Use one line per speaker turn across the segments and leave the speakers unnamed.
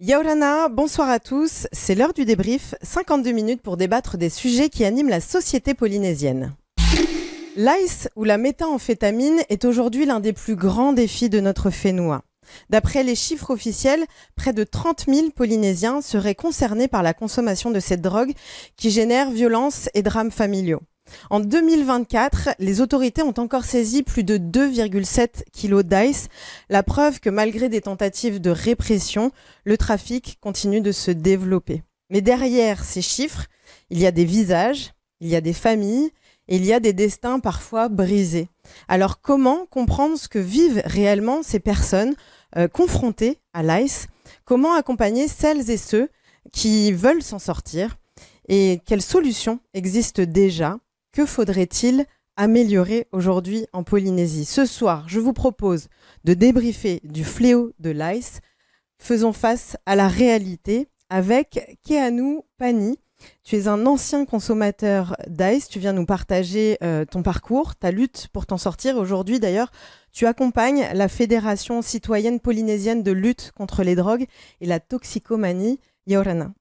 Yaorana, bonsoir à tous. C'est l'heure du débrief, 52 minutes pour débattre des sujets qui animent la société polynésienne. L'ice ou la méthamphétamine est aujourd'hui l'un des plus grands défis de notre FENUA. D'après les chiffres officiels, près de 30 000 Polynésiens seraient concernés par la consommation de cette drogue qui génère violences et drames familiaux. En 2024, les autorités ont encore saisi plus de 2,7 kilos d'ice, la preuve que malgré des tentatives de répression, le trafic continue de se développer. Mais derrière ces chiffres, il y a des visages, il y a des familles et il y a des destins parfois brisés. Alors comment comprendre ce que vivent réellement ces personnes confrontées à l'ice? Comment accompagner celles et ceux qui veulent s'en sortir? Et quelles solutions existent déjà? Que faudrait-il améliorer aujourd'hui en Polynésie? Ce soir, je vous propose de débriefer du fléau de l'ice. Faisons face à la réalité avec Keanu Pani. Tu es un ancien consommateur d'ice. Tu viens nous partager ton parcours, ta lutte pour t'en sortir. Aujourd'hui, d'ailleurs, tu accompagnes la Fédération citoyenne polynésienne de lutte contre les drogues et la toxicomanie, Yaorana.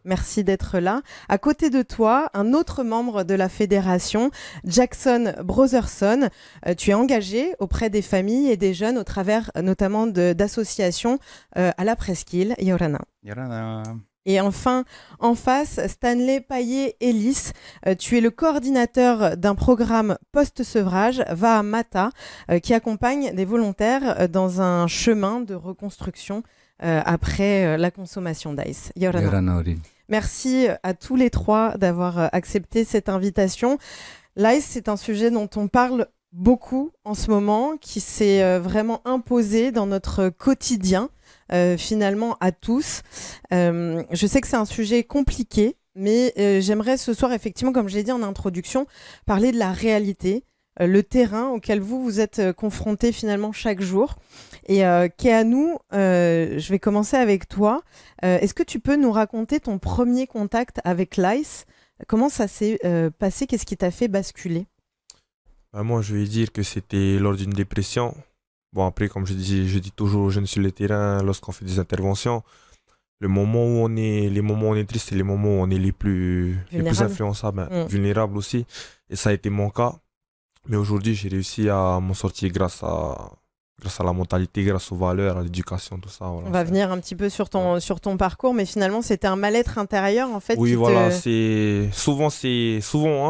Merci d'être là. À côté de toi, un autre membre de la fédération, Jackson Brotherson. Tu es engagé auprès des familles et des jeunes au travers notamment d'associations à la Presqu'île. Yorana.
Yorana.
Et enfin, en face, Stanley Paillet-Ellis. Tu es le coordinateur d'un programme post-sevrage, Vaamata, qui accompagne des volontaires dans un chemin de reconstruction après la consommation d'ice. Yorana. Merci à tous les trois d'avoir accepté cette invitation. L'ice, c'est un sujet dont on parle beaucoup en ce moment, qui s'est vraiment imposé dans notre quotidien, finalement à tous. Je sais que c'est un sujet compliqué, mais j'aimerais ce soir, effectivement, comme je l'ai dit en introduction, parler de la réalité, le terrain auquel vous êtes confrontés finalement chaque jour. Et Keanu, je vais commencer avec toi. Est-ce que tu peux nous raconter ton premier contact avec l'ice? Comment ça s'est passé? Qu'est-ce qui t'a fait basculer?
Moi, je vais dire que c'était lors d'une dépression. Bon, après, comme je dis toujours aux jeunes sur le terrain, lorsqu'on fait des interventions, les moments où on est triste, c'est les moments où on est les plus influençables, vulnérables aussi. Et ça a été mon cas. Mais aujourd'hui, j'ai réussi à m'en sortir grâce à la mentalité, grâce aux valeurs, à l'éducation, tout ça. Voilà,
on va venir un petit peu sur ton parcours, mais finalement, c'était un mal-être intérieur, en fait.
Oui, voilà, c'est souvent,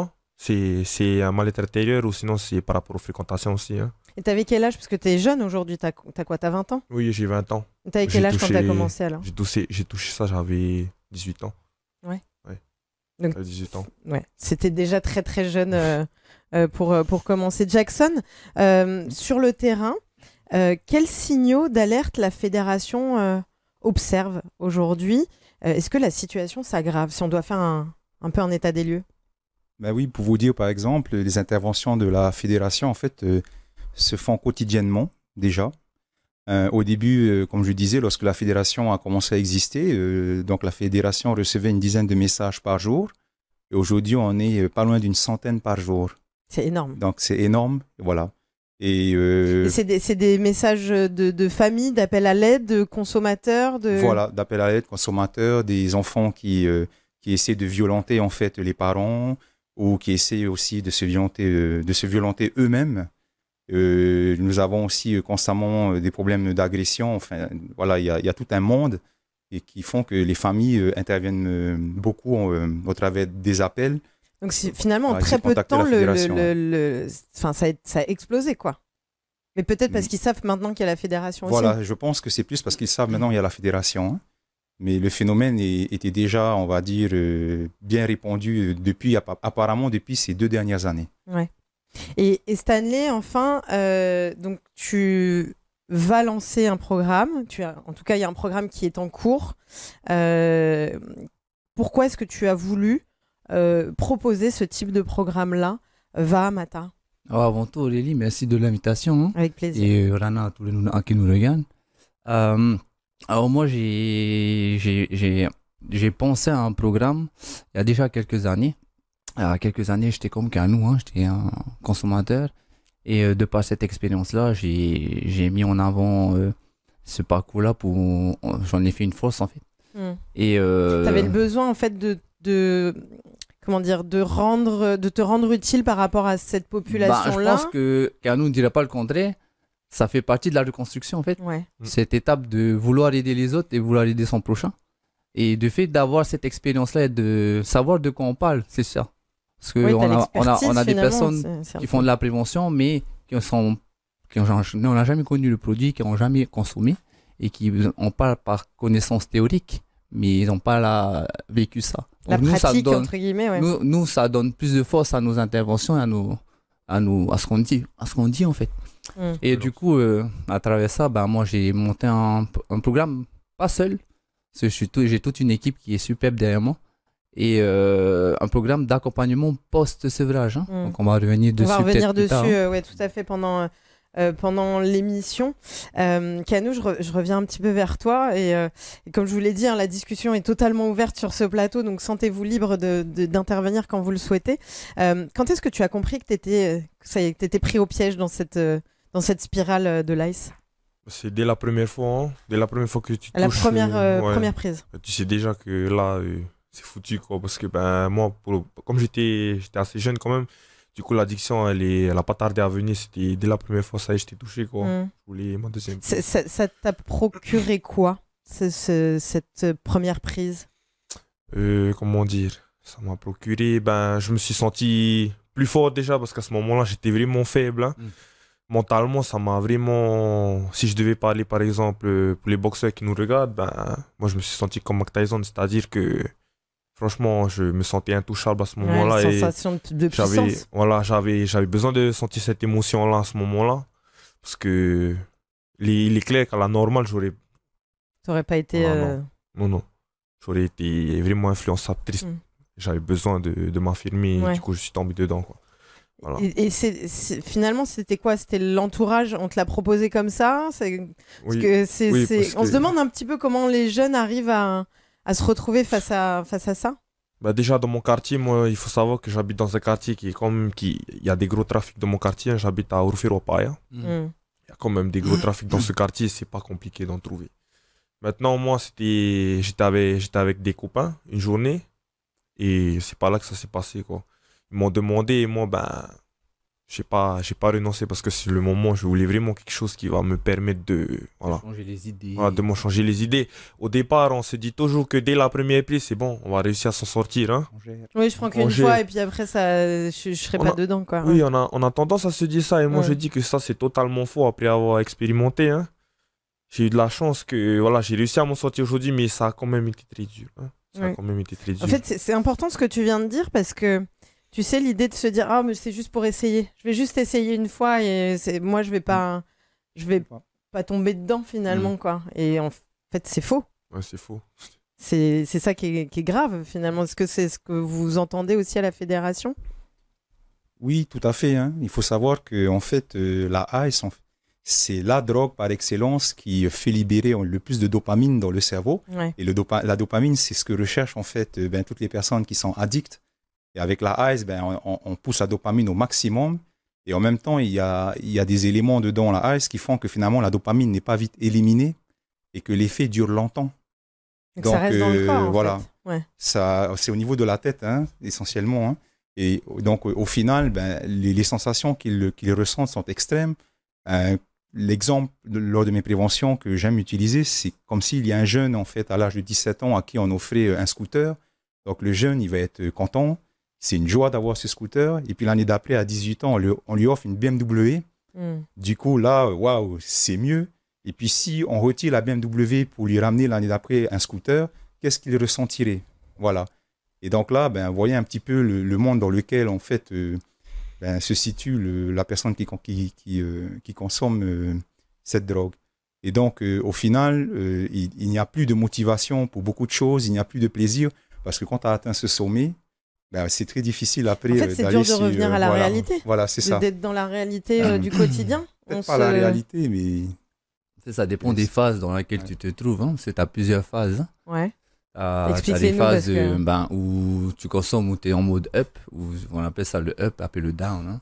hein, c'est un mal-être intérieur, ou sinon, c'est par rapport aux fréquentations aussi. Hein.
Et t'avais quel âge? Parce que t'es jeune aujourd'hui, t'as quoi? T'as 20 ans?
Oui, j'ai 20 ans.
T'avais quel âge quand t'as commencé alors?
J'ai touché ça, j'avais 18 ans.
Ouais.
Donc, j'avais 18 ans.
Ouais, c'était déjà très très jeune pour commencer. Jackson, sur le terrain, quels signaux d'alerte la fédération observe aujourd'hui? Est-ce que la situation s'aggrave? Si on doit faire un peu un état des lieux.
Ben oui, pour vous dire par exemple, les interventions de la fédération en fait se font quotidiennement déjà. Au début, comme je disais, lorsque la fédération a commencé à exister, donc la fédération recevait une dizaine de messages par jour. Et aujourd'hui, on est pas loin d'une centaine par jour.
C'est énorme.
Donc c'est énorme, voilà.
Et c'est des messages de famille, d'appel à l'aide, de consommateurs,
Voilà, d'appel à l'aide, consommateurs, des enfants qui essaient de violenter en fait les parents ou qui essaient aussi de se violenter eux-mêmes. Nous avons aussi constamment des problèmes d'agression. Enfin, voilà, il y a tout un monde et qui font que les familles interviennent beaucoup au travers des appels.
Donc finalement, en très peu de temps, ça a explosé, quoi. Mais peut-être parce qu'ils savent maintenant qu'il y a la fédération aussi.
Voilà, je pense que c'est plus parce qu'ils savent maintenant qu'il y a la fédération. Hein. Mais le phénomène était déjà, on va dire, bien répandu apparemment depuis ces 2 dernières années.
Ouais. Et Stanley, enfin, donc tu vas lancer un programme. En tout cas, il y a un programme qui est en cours. Pourquoi est-ce que tu as voulu proposer ce type de programme-là, Vaamata?
Avant tout, Aurélie, merci de l'invitation. Hein.
Avec plaisir.
Et Rana, à tous les gens qui nous regardent. Alors moi, j'ai pensé à un programme il y a déjà quelques années. Il y a quelques années, j'étais comme Keanu, hein, j'étais un consommateur. Et de par cette expérience-là, j'ai mis en avant ce parcours-là j'en ai fait une force en fait. Et
t'avais le besoin en fait comment dire, de te rendre utile par rapport à cette population-là.
Je pense qu'Anou ne dirait pas le contraire. Ça fait partie de la reconstruction en fait. Cette étape de vouloir aider les autres et vouloir aider son prochain. Et de fait d'avoir cette expérience-là et de savoir de quoi on parle, c'est ça. Parce qu'on a des personnes qui font de la prévention, mais qui n'ont jamais connu le produit, qui n'ont jamais consommé et qui en parlent par connaissance théorique, mais ils n'ont pas vécu ça.
Donc la pratique, entre guillemets,
nous, ça donne plus de force à nos interventions, à ce qu'on dit en fait. Et du coup, à travers ça, moi j'ai monté un programme, pas seul, parce que j'ai toute une équipe qui est superbe derrière moi, et un programme d'accompagnement post-sevrage. Donc on va revenir dessus.
On va revenir dessus, ouais, tout à fait, pendant l'émission. Kanou, je reviens un petit peu vers toi et comme je vous l'ai dit, la discussion est totalement ouverte sur ce plateau, donc sentez-vous libre d'intervenir quand vous le souhaitez. Quand est-ce que tu as compris que t'étais pris au piège dans cette spirale de l'ICE?
C'est dès la première fois, que tu touches...
La première prise.
Tu sais déjà que là, c'est foutu, quoi, parce que moi, comme j'étais assez jeune quand même, du coup, l'addiction, elle a pas tardé à venir. C'était dès la première fois, ça y est, j'étais touché, quoi. Je voulais ma deuxième prise.
Ça t'a procuré quoi, cette première prise?
Comment dire? Ça m'a procuré, je me suis senti plus fort déjà, parce qu'à ce moment-là, j'étais vraiment faible. Mentalement, ça m'a vraiment... Si je devais parler, par exemple, pour les boxeurs qui nous regardent, moi, je me suis senti comme Mike Tyson, c'est-à-dire que... Franchement, je me sentais intouchable à ce moment-là.
Une sensation de puissance.
J'avais besoin de sentir cette émotion-là à ce moment-là. Parce que il est clair qu'à la normale, j'aurais...
T'aurais pas été...
Non. J'aurais été vraiment influençable, triste. J'avais besoin de m'affirmer. Du coup, je suis tombé dedans, quoi. Voilà.
Et finalement, c'était quoi? C'était l'entourage? On te l'a proposé comme ça? On se demande un petit peu comment les jeunes arrivent à se retrouver face à ça?
Déjà dans mon quartier, moi, il faut savoir que j'habite dans un quartier il y a des gros trafics dans mon quartier. J'habite à Urufiropaya. Il y a quand même des gros trafics dans ce quartier, c'est pas compliqué d'en trouver. Maintenant, moi, j'étais avec des copains une journée et c'est pas là que ça s'est passé, quoi. Ils m'ont demandé et moi, j'ai pas renoncé parce que c'est le moment, je voulais vraiment quelque chose qui va me permettre de
changer les idées.
Voilà, de me changer les idées. Au départ, on se dit toujours que dès la première prise, c'est bon, on va réussir à s'en sortir. Hein.
Oui, je prends qu'une fois et puis après, je serai pas dedans, quoi.
Oui, on a tendance à se dire ça et moi, je dis que ça, c'est totalement faux après avoir expérimenté. Hein. J'ai eu de la chance que j'ai réussi à m'en sortir aujourd'hui, mais ça a quand même été très dur. Hein. Ça a quand même été très dur.
En fait, c'est important ce que tu viens de dire parce que tu sais, l'idée de se dire mais c'est juste pour essayer. Je vais juste essayer une fois et moi je vais pas tomber dedans finalement, quoi. Et en fait, c'est faux.
Ouais, c'est faux.
C'est ça qui est grave finalement. Est-ce que c'est ce que vous entendez aussi à la fédération?
Oui, tout à fait. Hein. Il faut savoir que en fait, la ICE, c'est la drogue par excellence qui fait libérer le plus de dopamine dans le cerveau.
Ouais.
Et la dopamine, c'est ce que recherchent en fait toutes les personnes qui sont addictes. Et avec la ICE, on pousse la dopamine au maximum. Et en même temps, il y a des éléments dedans la ICE qui font que finalement, la dopamine n'est pas vite éliminée et que l'effet dure longtemps.
Donc ça reste dans le corps,
voilà.
en fait. Ouais.
C'est au niveau de la tête, hein, essentiellement. Hein. Et donc, au final, les sensations qu'ils ressentent sont extrêmes. L'exemple, lors de mes préventions que j'aime utiliser, c'est comme s'il y a un jeune, en fait, à l'âge de 17 ans, à qui on offrait un scooter. Donc, le jeune, il va être content. C'est une joie d'avoir ce scooter. Et puis l'année d'après, à 18 ans, on lui offre une BMW. Du coup, là, waouh, c'est mieux. Et puis si on retire la BMW pour lui ramener l'année d'après un scooter, qu'est-ce qu'il ressentirait? Voilà. Et donc là, vous voyez un petit peu le monde dans lequel, en fait, se situe la personne qui consomme cette drogue. Et donc, au final, il n'y a plus de motivation pour beaucoup de choses, il n'y a plus de plaisir, parce que quand tu as atteint ce sommet, c'est très difficile après
en fait, c'est dur de revenir à la réalité.
Voilà, c'est ça.
D'être dans la réalité du quotidien.
Peut-être pas la réalité, mais...
Ça dépend des phases dans lesquelles tu te trouves. Hein. Tu as plusieurs phases. Hein.
Ouais.
Tu as des phases où tu consommes, où tu es en mode up, où on appelle ça le up, après le down. Hein.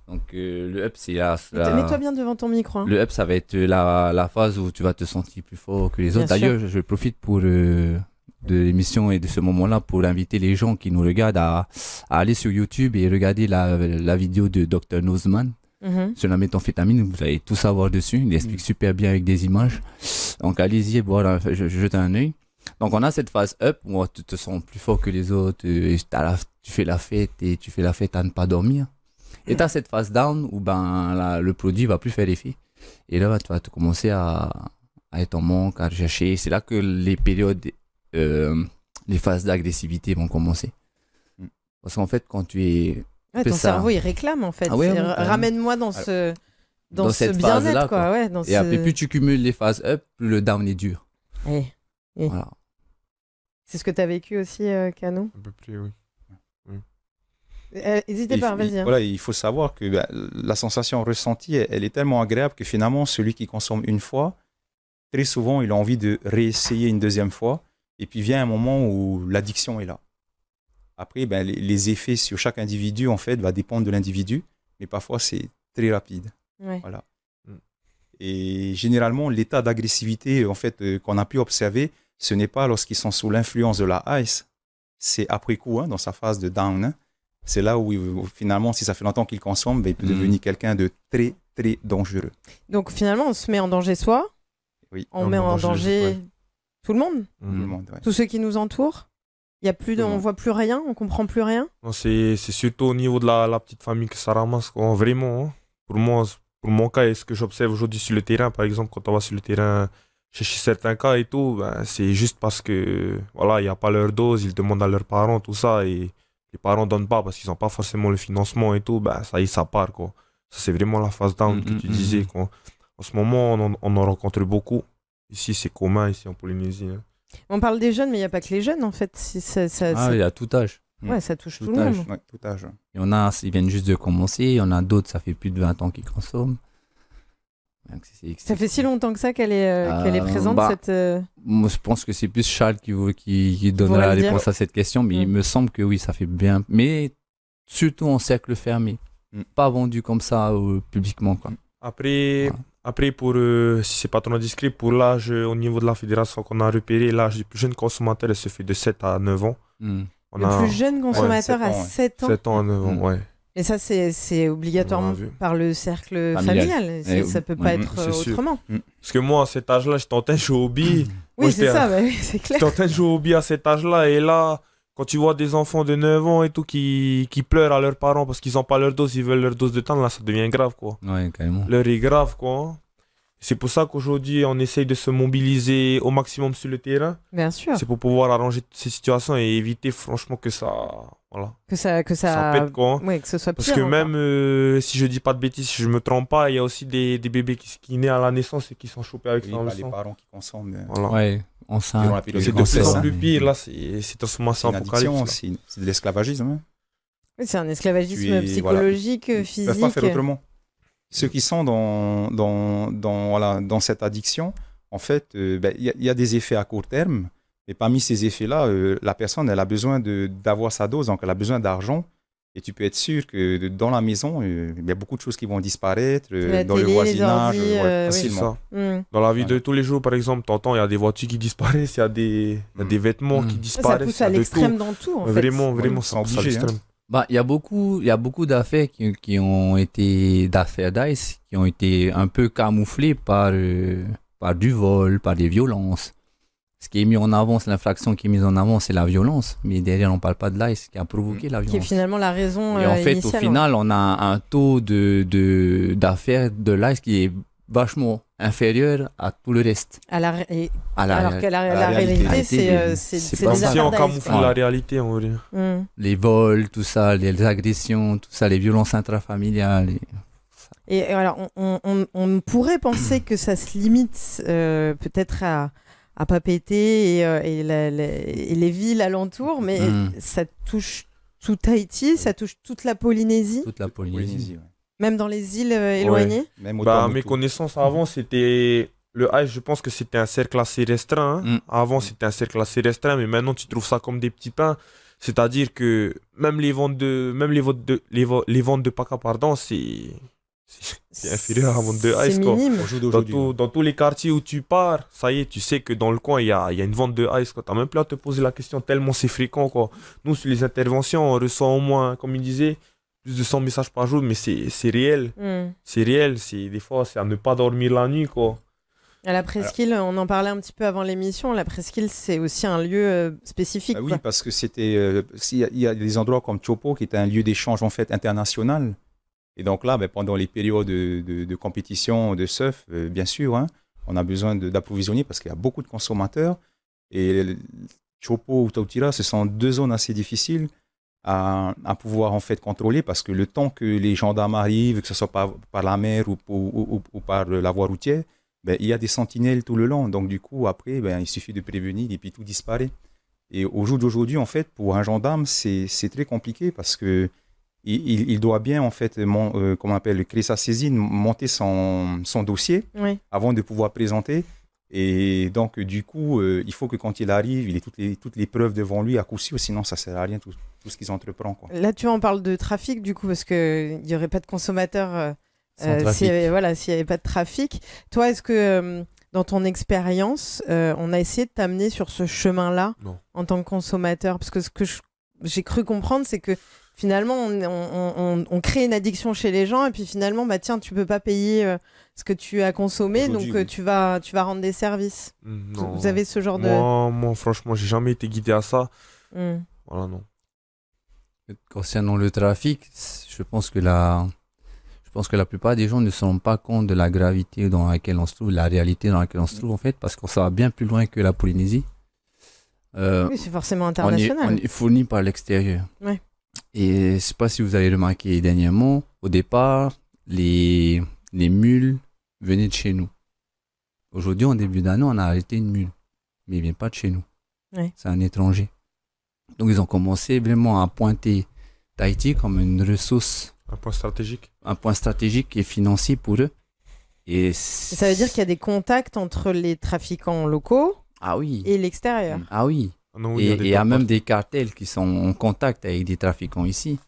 Donc le up, c'est la,
Mets-toi bien devant ton micro. Hein.
Le up, ça va être la phase où tu vas te sentir plus fort que les autres.
Bien sûr.
D'ailleurs, je profite pour de l'émission et de ce moment-là pour inviter les gens qui nous regardent à aller sur YouTube et regarder la vidéo de Dr Nozman sur la méthamphétamine. Vous allez tout savoir dessus. Il explique super bien avec des images. Donc allez-y, voilà, jetez un œil. Donc on a cette phase up où tu te sens plus fort que les autres. Tu fais la fête et tu fais la fête à ne pas dormir. Et tu as cette phase down où le produit va plus faire effet. Et là, tu vas te commencer à être en manque, à chercher. C'est là que les périodes, les phases d'agressivité vont commencer. Parce qu'en fait, quand tu es...
Ouais, ton cerveau, il réclame en fait.
Ah ouais,
ramène-moi dans ce
cette
bien-être.
phase-là,
Quoi. Ouais,
et après, plus tu cumules les phases up, plus le down est dur. Voilà.
C'est ce que tu as vécu aussi, Cano?
À peu près, oui.
N'hésitez pas, vas-y.
Voilà, il faut savoir que la sensation ressentie, elle est tellement agréable que finalement, celui qui consomme une fois, très souvent, il a envie de réessayer une deuxième fois. Et puis vient un moment où l'addiction est là. Après, les effets sur chaque individu, en fait, va dépendre de l'individu. Mais parfois, c'est très rapide.
Ouais.
Voilà. Et généralement, l'état d'agressivité, en fait, qu'on a pu observer, ce n'est pas lorsqu'ils sont sous l'influence de la ice. C'est après coup, dans sa phase de down. C'est là où, finalement, si ça fait longtemps qu'il consomme, il peut devenir quelqu'un de très, très dangereux.
Donc, finalement, on se met en danger soi.
Oui.
On met en danger tout le monde.
Tout le monde, ouais.
Tous ceux qui nous entourent. On voit plus rien, on comprend plus rien.
Non, c'est surtout au niveau de la petite famille que ça ramasse, quoi. Vraiment. Hein. Pour mon cas, et ce que j'observe aujourd'hui sur le terrain, par exemple, quand on va sur le terrain chercher certains cas et tout, c'est juste parce que voilà, il n'y a pas leur dose, ils demandent à leurs parents, tout ça, et les parents ne donnent pas parce qu'ils n'ont pas forcément le financement et tout, ça y est, ça part, quoi. Ça, c'est vraiment la phase down que tu disais, quoi. En ce moment, on en rencontre beaucoup. Ici, c'est commun, ici en Polynésie. Hein.
On parle des jeunes, mais il n'y a pas que les jeunes, en fait.
Il y a tout âge.
Ouais, ça touche tout le monde.
Ouais, tout âge.
Il y en a, ils viennent juste de commencer. Il y en a d'autres, ça fait plus de 20 ans qu'ils consomment.
Ça fait si longtemps que ça qu'elle est présente, cette...
Moi, je pense que c'est plus Charles qui donnera la réponse à cette question, mais il me semble que oui, ça fait bien. Mais surtout en cercle fermé. Pas vendu comme ça publiquement, quoi.
Après, pour, si c'est pas trop indiscret, pour l'âge, au niveau de la fédération qu'on a repéré, l'âge du plus jeune consommateur, elle se fait de 7 à 9 ans.
Le plus jeune consommateur à 7 ans
7 ans à 9 ans, ouais.
Et ça, c'est obligatoirement par le cercle familial. Ça peut pas être autrement.
Parce que moi, à cet âge-là, j'étais en train de jouer au billes.
Oui, c'est ça, c'est clair.
J'étais en train de jouer au billes à cet âge-là, et là... Quand tu vois des enfants de 9 ans et tout qui pleurent à leurs parents parce qu'ils n'ont pas leur dose, ils veulent leur dose de temps, là ça devient grave, quoi.
Ouais, carrément.
L'heure est grave, quoi. C'est pour ça qu'aujourd'hui on essaye de se mobiliser au maximum sur le terrain.
Bien sûr.
C'est pour pouvoir arranger ces situations et éviter franchement que ça... Voilà.
Que ça
pète, quoi.
Ouais, que ce soit pire.
Parce que même si je dis pas de bêtises, si je me trompe pas, il y a aussi des bébés qui naissent à la naissance et qui sont chopés avec ça dans le sang.
Les parents qui consomment.
Voilà.
Ouais.
C'est de plus en plus pire, là, c'est transformation apocalypse.
C'est de l'esclavagisme. Hein.
Oui, c'est un esclavagisme psychologique, physique.
Ils ne peuvent pas faire autrement. Ceux qui sont dans cette addiction, en fait, il y a des effets à court terme, et parmi ces effets-là, la personne, elle a besoin d'avoir sa dose, donc elle a besoin d'argent. Et tu peux être sûr que dans la maison, il y a beaucoup de choses qui vont disparaître, dans le voisinage, facilement.
Dans la vie de tous les jours, par exemple, t'entends, il y a des voitures qui disparaissent, il y a des vêtements qui disparaissent.
Ça pousse à l'extrême dans tout, en fait.
Vraiment, ça pousse à l'extrême.
Il y a beaucoup d'affaires qui ont été d'affaires d'ICE, qui ont été un peu camouflées par du vol, par des violences. Ce qui est mis en avant, c'est l'infraction qui est mise en avant, c'est la violence. Mais derrière, on ne parle pas de l'ICE qui a provoqué la violence.
Qui est finalement la raison
Et en fait,
initiale,
au final, on a un taux d'affaires de l'ICE qui est vachement inférieur à tout le reste.
Alors que la réalité, c'est
pas
des
si on
affaires
camoufle la réalité, on va dire.
Les vols, tout ça, les agressions, tout ça, les violences intrafamiliales.
Et alors, on pourrait penser que ça se limite peut-être à Papeete et les villes alentours, mais ça touche tout Tahiti, ça touche toute la Polynésie.
Toute la Polynésie,
ouais.
Même dans les îles éloignées.
Même
mes connaissances avant, c'était... Le Haï, je pense que c'était un cercle assez restreint. Hein. Avant, c'était un cercle assez restreint, mais maintenant, tu trouves ça comme des petits pains. C'est-à-dire que même les ventes les ventes de Paca, pardon, c'est inférieur à la vente de
C'est
Ice, quoi.
minime.
Au jour d'aujourd'hui.
Dans tous les quartiers où tu pars, ça y est, tu sais que dans le coin, il y a une vente de Ice, quoi. T'as même plus à te poser la question tellement c'est fréquent, quoi. Nous, sur les interventions, on reçoit au moins, comme il disait, plus de 100 messages par jour, mais c'est réel. C'est réel. Des fois, c'est à ne pas dormir la nuit, quoi.
À la presqu'île, on en parlait un petit peu avant l'émission. La presqu'île, c'est aussi un lieu spécifique.
Ah oui,
quoi.
parce que il y a des endroits comme Chopo qui est un lieu d'échange en fait international. Et donc là, pendant les périodes de compétition de surf, bien sûr, hein, on a besoin d'approvisionner parce qu'il y a beaucoup de consommateurs. Et Chopo ou Tautira, ce sont deux zones assez difficiles à pouvoir en fait contrôler parce que le temps que les gendarmes arrivent, que ce soit par la mer ou par la voie routière, il y a des sentinelles tout le long. Donc du coup, après, il suffit de prévenir et puis tout disparaît. Et au jour d'aujourd'hui, en fait, pour un gendarme, c'est très compliqué parce que il doit bien, en fait, comment on appelle, créer sa saisine, monter son dossier avant de pouvoir présenter. Et donc, du coup, il faut que quand il arrive, il ait toutes les preuves devant lui à coup sûr, sinon ça ne sert à rien tout ce qu'ils entreprennent, quoi.
Là, tu en parles de trafic, du coup, parce qu'il n'y aurait pas de consommateurs s'il n'y avait pas de trafic. Toi, est-ce que dans ton expérience, on a essayé de t'amener sur ce chemin-là en tant que consommateur? Parce que ce que j'ai cru comprendre, c'est que finalement, on crée une addiction chez les gens et puis finalement, tiens, tu peux pas payer ce que tu as consommé, donc
oui.
tu vas rendre des services.
Non.
Vous avez ce genre
Moi, franchement, j'ai jamais été guidé à ça. Voilà, non.
Concernant le trafic, je pense que la plupart des gens ne se rendent pas compte de la gravité dans laquelle on se trouve, la réalité dans laquelle on se trouve en fait, parce qu'on va bien plus loin que la Polynésie.
Oui, c'est forcément international.
On est fourni par l'extérieur.
Ouais.
Et je ne sais pas si vous avez remarqué dernièrement, au départ, les mules venaient de chez nous. Aujourd'hui, en début d'année, on a arrêté une mule, mais il ne vient pas de chez nous.
Ouais.
C'est un étranger. Donc, ils ont commencé vraiment à pointer Tahiti comme une ressource.
Un point stratégique.
Un point stratégique et financier pour eux. Et
ça veut dire qu'il y a des contacts entre les trafiquants locaux et l'extérieur.
Ah oui. Et il y a même des cartels qui sont en contact avec des trafiquants ici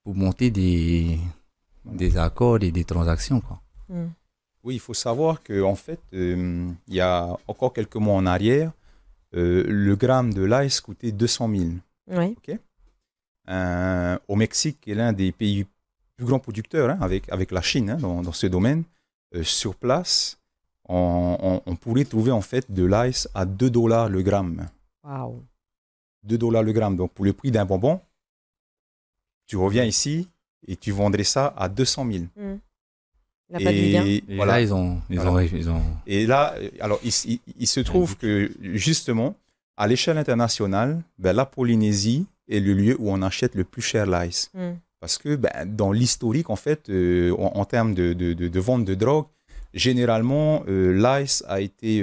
pour monter des accords et des transactions, quoi.
Oui, il faut savoir qu'en fait, il y a encore quelques mois en arrière, le gramme de l'ice coûtait 200 000.
Oui.
Okay. Au Mexique, qui est l'un des pays plus grands producteurs, avec la Chine dans ce domaine, sur place, on pourrait trouver en fait de l'ice à 2 $ le gramme.
Wow.
2 $ le gramme. Donc pour le prix d'un bonbon, tu reviens ici et tu vendrais ça à 200 000.
Il n'y a pas de lien.
Et voilà. Là, ils ont...
Et là, alors, il se trouve que, justement, à l'échelle internationale, la Polynésie est le lieu où on achète le plus cher l'ice. Parce que dans l'historique, en fait, en termes de vente de drogue, généralement, l'ice a été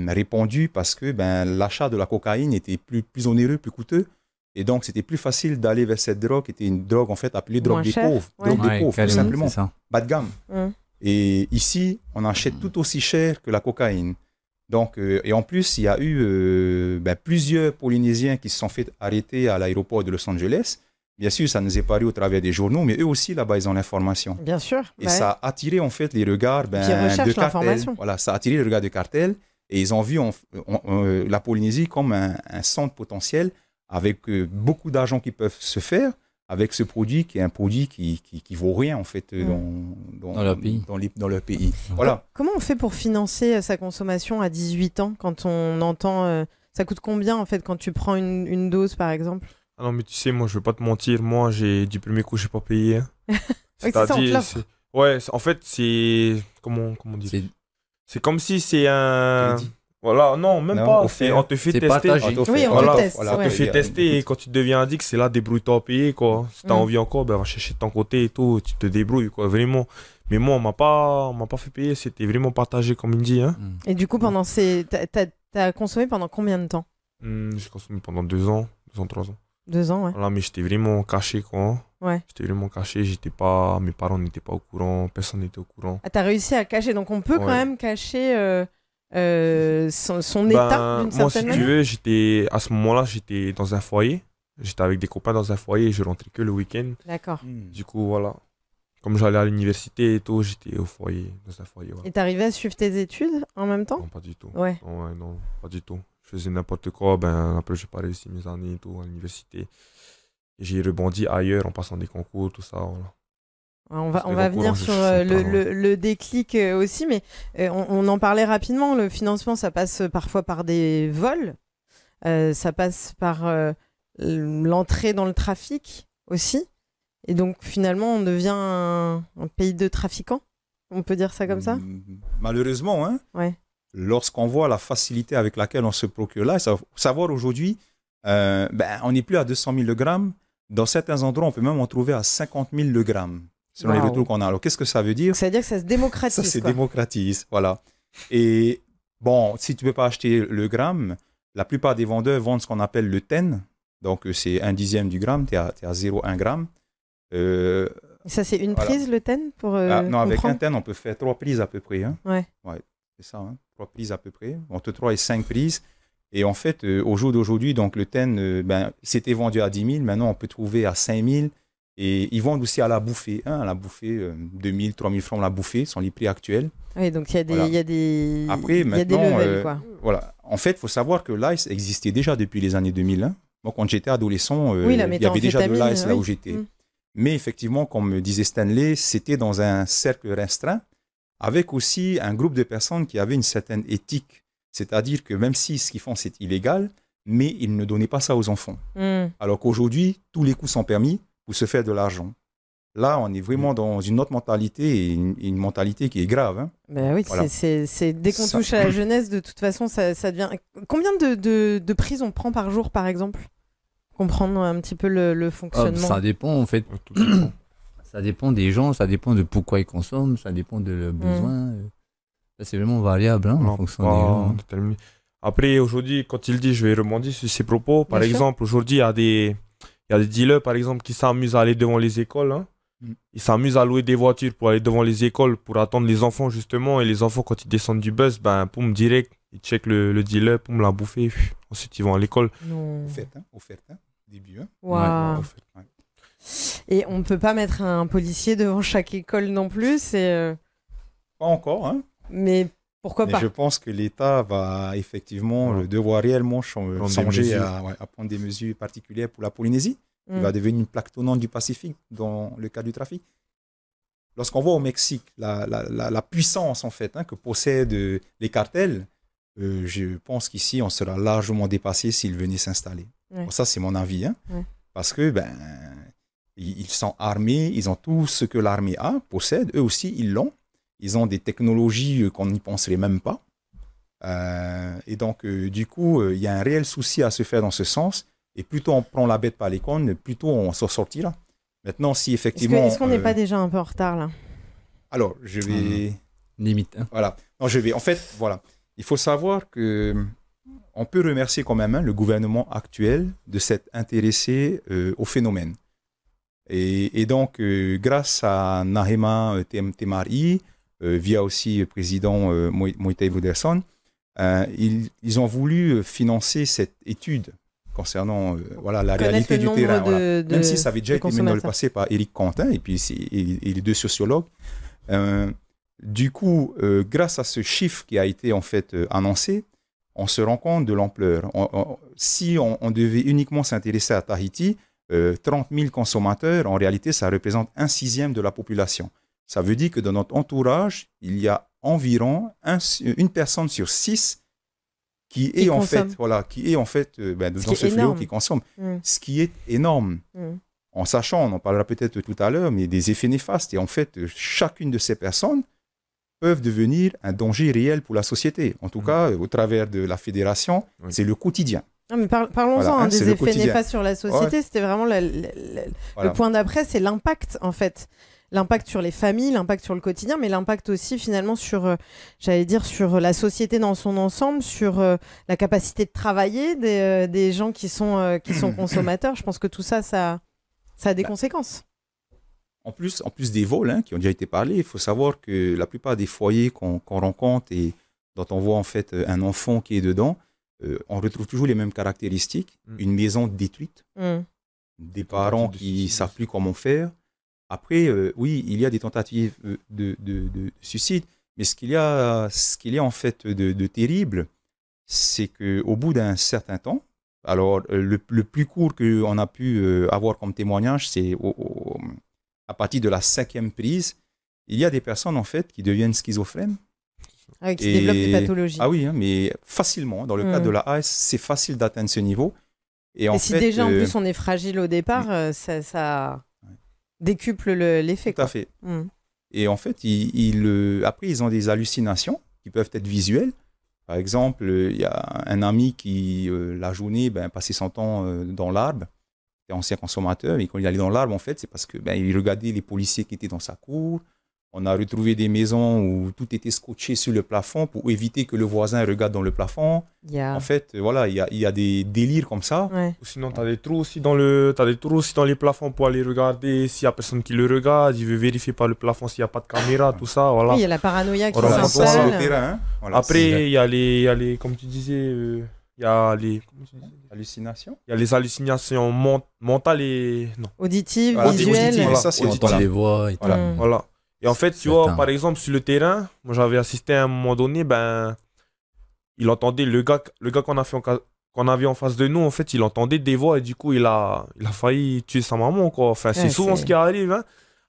répandu parce que l'achat de la cocaïne était plus onéreux, plus coûteux. Et donc, c'était plus facile d'aller vers cette drogue, qui était une drogue, en fait, appelée drogue des pauvres. Drogue des pauvres, tout simplement. Bas de gamme. Et ici, on achète tout aussi cher que la cocaïne. Donc, et en plus, il y a eu plusieurs Polynésiens qui se sont fait arrêter à l'aéroport de Los Angeles. Bien sûr, ça nous est paru au travers des journaux, mais eux aussi, là-bas, ils ont l'information.
Bien sûr.
Et ça a attiré, en fait, les regards de cartel. Voilà, ça a attiré les regards de cartel. Et ils ont vu la Polynésie comme un centre potentiel avec beaucoup d'argent qui peuvent se faire avec ce produit qui est un produit qui vaut rien, en fait, dans leur pays. Voilà.
Comment on fait pour financer sa consommation à 18 ans quand on entend... ça coûte combien, en fait, quand tu prends une dose, par exemple?
Ah non, mais tu sais, moi, je vais pas te mentir. Moi, du premier coup, j'ai pas payé.
C'est-à-dire...
Ouais, en fait, c'est... Comment dire? C'est comme si c'est un... Voilà, non, même pas. On te fait tester.
Oui, on te teste.
On te fait tester et quand tu deviens addict, c'est là, débrouille-toi à payer, quoi. Si t'as envie encore, va chercher de ton côté et tout, tu te débrouilles, quoi, vraiment. Mais moi, on m'a pas fait payer, c'était vraiment partagé, comme il dit, hein.
Et du coup, t'as consommé pendant combien de temps?
J'ai consommé pendant 2 ans, 3 ans.
2 ans, ouais.
Voilà, mais j'étais vraiment caché, quoi.
Ouais.
J'étais vraiment caché, mes parents n'étaient pas au courant, personne n'était au courant.
Ah, t'as réussi à cacher, donc on peut quand même cacher... son état d'une certaine
manière. Moi, si tu veux, à ce moment-là, j'étais dans un foyer J'étais avec des copains dans un foyer et je rentrais que le week-end.
D'accord.
Du coup, voilà. Comme j'allais à l'université et tout, j'étais au foyer, dans un foyer. Voilà.
Et t'arrivais à suivre tes études en même temps?
Non, pas du tout.
Ouais.
Non, ouais, non, pas du tout. Je faisais n'importe quoi. Ben, après, j'ai pas réussi mes années et tout à l'université. Et j'ai rebondi ailleurs en passant des concours, tout ça. Voilà.
On
Parce que
va
les
venir
concours,
sur
je sais pas,
le déclic aussi, mais on en parlait rapidement. Le financement, ça passe parfois par des vols, ça passe par l'entrée dans le trafic aussi. Et donc finalement, on devient un pays de trafiquants. On peut dire ça comme ça?
Malheureusement, hein.
Ouais.
Lorsqu'on voit la facilité avec laquelle on se procure là, il faut savoir aujourd'hui, on n'est plus à 200 000 le gramme. Dans certains endroits, on peut même en trouver à 50 000 le gramme, selon les retours qu'on a. Alors, qu'est-ce que ça veut dire?
Ça veut dire que ça se démocratise.
Ça se démocratise, voilà. Et bon, si tu ne peux pas acheter le gramme, la plupart des vendeurs vendent ce qu'on appelle le ten. Donc, c'est 1/10 du gramme, tu es à 0,1 gramme.
Ça, c'est une
voilà.
prise, le ten pour
non, avec
comprendre?
un ten, on peut faire 3 prises à peu près. Hein.
Ouais.
C'est ça, hein, 3 prises à peu près. Entre 3 et 5 prises. Et en fait, au jour d'aujourd'hui, donc le ten, c'était vendu à 10 000. Maintenant, on peut trouver à 5 000. Et ils vendent aussi à la bouffée. Hein, à la bouffée, 2 000, 3 000 francs la bouffée, sont les prix actuels.
Oui, donc il y a des,
Voilà.
il y a des,
Après,
il y a des
maintenant,
levels, quoi.
Voilà. En fait, il faut savoir que l'ice existait déjà depuis les années 2000. Hein. Moi, quand j'étais adolescent,
Oui, la
il y avait déjà de
méthamphétamine,
l'ice là
oui.
où j'étais. Mais effectivement, comme me disait Stanley, c'était dans un cercle restreint, avec aussi un groupe de personnes qui avaient une certaine éthique. C'est-à-dire que même si ce qu'ils font, c'est illégal, mais ils ne donnaient pas ça aux enfants. Alors qu'aujourd'hui, tous les coups sont permis pour se faire de l'argent. Là, on est vraiment dans une autre mentalité et une mentalité qui est grave. Hein.
Ben oui,
Voilà.
c'est dès qu'on
Ça-
touche à la jeunesse, de toute façon, ça devient... Combien de prises on prend par jour, par exemple? Comprendre un petit peu le fonctionnement.
Ça dépend en fait.
Tout dépend.
Ça dépend des gens, ça dépend de pourquoi ils consomment, ça dépend de leurs besoins. Ça, c'est vraiment variable hein, en
Non,
fonction
pas
des gens.
déterminé. Après, aujourd'hui, quand il dit, je vais rebondir sur ses propos. Par
Bien sûr.
exemple, aujourd'hui, il y a des dealers, par exemple, qui s'amusent à aller devant les écoles. Hein. Ils s'amusent à louer des voitures pour aller devant les écoles, pour attendre les enfants, justement. Et les enfants, quand ils descendent du bus, poum, direct, ils checkent le dealer, poum, la bouffer. Ensuite, ils vont à l'école.
Non.
Offerte, hein, début. Hein.
Waouh.
Offerte, ouais.
Et on ne peut pas mettre un policier devant chaque école non plus.
Pas encore, hein.
Mais pourquoi
Mais
pas?
je pense que l'État va effectivement devoir réellement songer à prendre des mesures particulières pour la Polynésie, qui va devenir une plaque tournante du Pacifique dans le cas du trafic. Lorsqu'on voit au Mexique la puissance en fait que possèdent les cartels, je pense qu'ici on sera largement dépassé s'ils venaient s'installer.
Ouais.
Bon, ça c'est mon avis, hein,
Ouais.
parce que ils sont armés, ils ont tout ce que l'armée possède, eux aussi ils l'ont. Ils ont des technologies qu'on n'y penserait même pas. Et donc, du coup, il y a un réel souci à se faire dans ce sens. Et plutôt on prend la bête par les cornes, plutôt on s'en sortira. Maintenant, si effectivement...
Est-ce qu'on n'est pas déjà un peu en retard, là?
Alors, je vais...
Limite. Hein.
Voilà. Non, je vais... En fait, voilà. Il faut savoir que on peut remercier quand même le gouvernement actuel de s'être intéressé au phénomène. Et donc, grâce à Nahema Temari, via aussi le président Moïtai Wouderson, ils ont voulu financer cette étude concernant la réalité du terrain. Voilà. Même si ça avait déjà été mené dans le passé par Éric Quentin et puis et les deux sociologues. Du coup, grâce à ce chiffre qui a été en fait annoncé, on se rend compte de l'ampleur. Si on devait uniquement s'intéresser à Tahiti, 30 000 consommateurs, en réalité, ça représente 1/6 de la population. Ça veut dire que dans notre entourage, il y a environ une personne sur 6 qui est en fait dans ce fléau qui consomme. Ce qui est énorme. En sachant, on en parlera peut-être tout à l'heure, mais des effets néfastes. Et en fait, chacune de ces personnes peuvent devenir un danger réel pour la société. En tout cas, au travers de la fédération, c'est le quotidien.
Non, mais parlons-en des effets néfastes sur la société.
Ouais.
C'était vraiment le point d'après, c'est l'impact en fait. L'impact sur les familles, l'impact sur le quotidien, mais l'impact aussi finalement sur, sur la société dans son ensemble, sur la capacité de travailler des gens qui sont consommateurs. Je pense que tout ça, ça a des conséquences.
En plus des vols qui ont déjà été parlé, il faut savoir que la plupart des foyers qu'on rencontre et dont on voit en fait un enfant qui est dedans, on retrouve toujours les mêmes caractéristiques. Une maison détruite,
Mm.
des parents qui ne savent plus comment faire. Après, oui, il y a des tentatives de suicide, mais ce qu'il y a en fait de terrible, c'est qu'au bout d'un certain temps, alors le plus court qu'on a pu avoir comme témoignage, c'est à partir de la 5e prise, il y a des personnes en fait qui deviennent schizophrènes.
Ah oui, qui développent des pathologies.
Ah oui, hein, mais facilement. Dans le cadre de la AS, c'est facile d'atteindre ce niveau. Et
si déjà en plus on est fragile au départ, ça décuple l'effet.
Tout à fait. Et en fait, après, ils ont des hallucinations qui peuvent être visuelles. Par exemple, il y a un ami qui, la journée, passait son temps dans l'arbre. Il était ancien consommateur. Et quand il allait dans l'arbre, en fait, c'est parce que il regardait les policiers qui étaient dans sa cour. On a retrouvé des maisons où tout était scotché sur le plafond pour éviter que le voisin regarde dans le plafond. En fait, voilà, il y a des délires comme ça.
Ouais.
Sinon, tu as des trous aussi dans les plafonds pour aller regarder s'il n'y a personne qui le regarde. Il veut vérifier par le plafond s'il n'y a pas de caméra, tout ça. Voilà.
Oui, il y a la paranoïa qui
voilà,
s'installe.
Le terrain, hein. Voilà,
après, il y a les, comme tu disais, il y a les
hallucinations.
Il y a les hallucinations mentales et non.
Auditives,
voilà,
visuelles.
Voilà.
Ça, c'est on entend les voix et tout.
Voilà. Et en fait, tu vois, par exemple, sur le terrain, moi j'avais assisté à un moment donné, il entendait le gars qu'on avait en face de nous, en fait, il entendait des voix et du coup, il a failli tuer sa maman, quoi. Enfin, c'est souvent ce qui arrive, hein.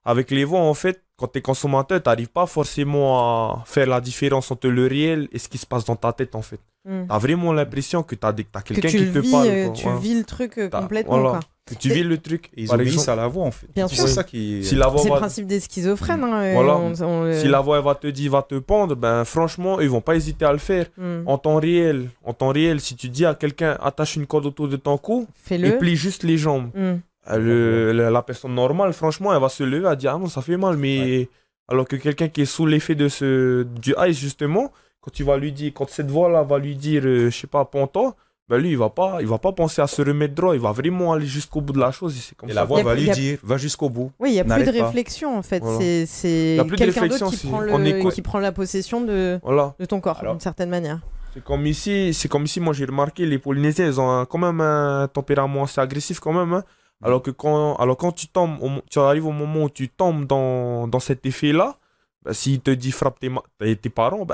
Avec les voix, en fait, quand tu es consommateur, tu n'arrives pas forcément à faire la différence entre le réel et ce qui se passe dans ta tête, en fait. Tu as vraiment l'impression que tu as quelqu'un qui te parle.
Tu vis le truc complètement,
voilà.
quoi.
Que tu vis le truc.
Et ils obéissent à la voix, en fait.
Bien sûr.
C'est ça qui...
Si la voix
c'est le principe des schizophrènes. Hein,
voilà. Si la voix elle va te dire, va te pendre, franchement, ils vont pas hésiter à le faire. En temps réel, si tu dis à quelqu'un, attache une corde autour de ton cou, et plie juste les jambes. La personne normale, franchement, elle va se lever, elle va dire, ah non, ça fait mal. Mais alors que quelqu'un qui est sous l'effet du ice, justement, quand tu vas lui dire, quand cette voix-là va lui dire, je sais pas, pends-toi, lui, il va pas penser à se remettre droit, il va vraiment aller jusqu'au bout de la chose. Et
la voix va lui dire, va jusqu'au bout.
Oui, il n'y a plus de réflexion, en fait. Voilà. C'est quelqu'un d'autre qui prend la possession de ton corps, d'une certaine manière.
C'est comme ici, moi j'ai remarqué, les Polynésiens, ils ont quand même un tempérament assez agressif quand même. Hein. Alors quand tu arrives au moment où tu tombes dans cet effet-là, s'il te dit frappe tes parents,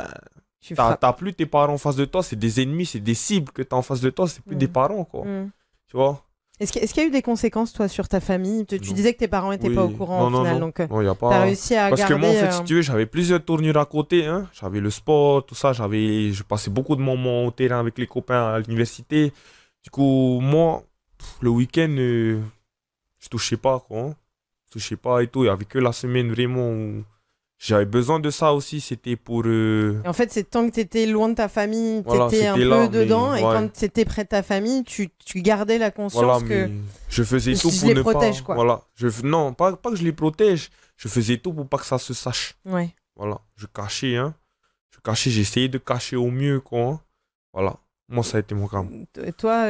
t'as plus tes parents en face de toi, c'est des ennemis, c'est des cibles que t'as en face de toi, c'est plus des parents, quoi. Tu vois?
Est-ce qu'il y a eu des conséquences, toi, sur ta famille? Tu disais que tes parents n'étaient pas au courant, au final, donc
non, y a pas...
t'as réussi à garder...
Parce que moi, en fait, si tu veux, j'avais plusieurs tournures à côté, hein. J'avais le sport, tout ça, je passais beaucoup de moments au terrain avec les copains à l'université. Du coup, moi, le week-end, je touchais pas, quoi. Hein. Je touchais pas et tout, il y avait que la semaine, vraiment, où j'avais besoin de ça aussi, c'était pour...
En fait, c'est tant que tu étais loin de ta famille, tu étais un peu dedans, et quand tu étais près de ta famille, tu gardais la conscience que...
Je faisais tout pour ne protège, pas... Quoi. Voilà. Non, pas que je les protège, je faisais tout pour pas que ça se sache.
Ouais.
Voilà, je cachais, hein. J'essayais de cacher au mieux, quoi. Hein. Voilà. Moi, ça a été mon cas.
Toi,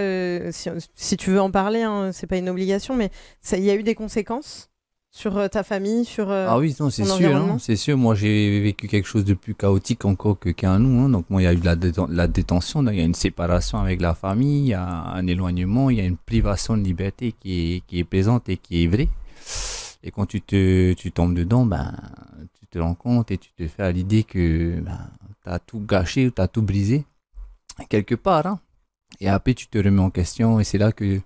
si tu veux en parler, hein, c'est pas une obligation, mais il y a eu des conséquences sur ta famille, sur
Ah oui, non, c'est sûr, hein, c'est sûr. Moi, j'ai vécu quelque chose de plus chaotique encore qu'à nous. Hein. Donc, moi, il y a eu la détention, il y a une séparation avec la famille, il y a un éloignement, il y a une privation de liberté qui est présente et qui est vraie. Et quand tu tombes dedans, tu te rends compte et tu te fais à l'idée que tu as tout gâché ou tu as tout brisé, quelque part. Hein. Et après, tu te remets en question et c'est là que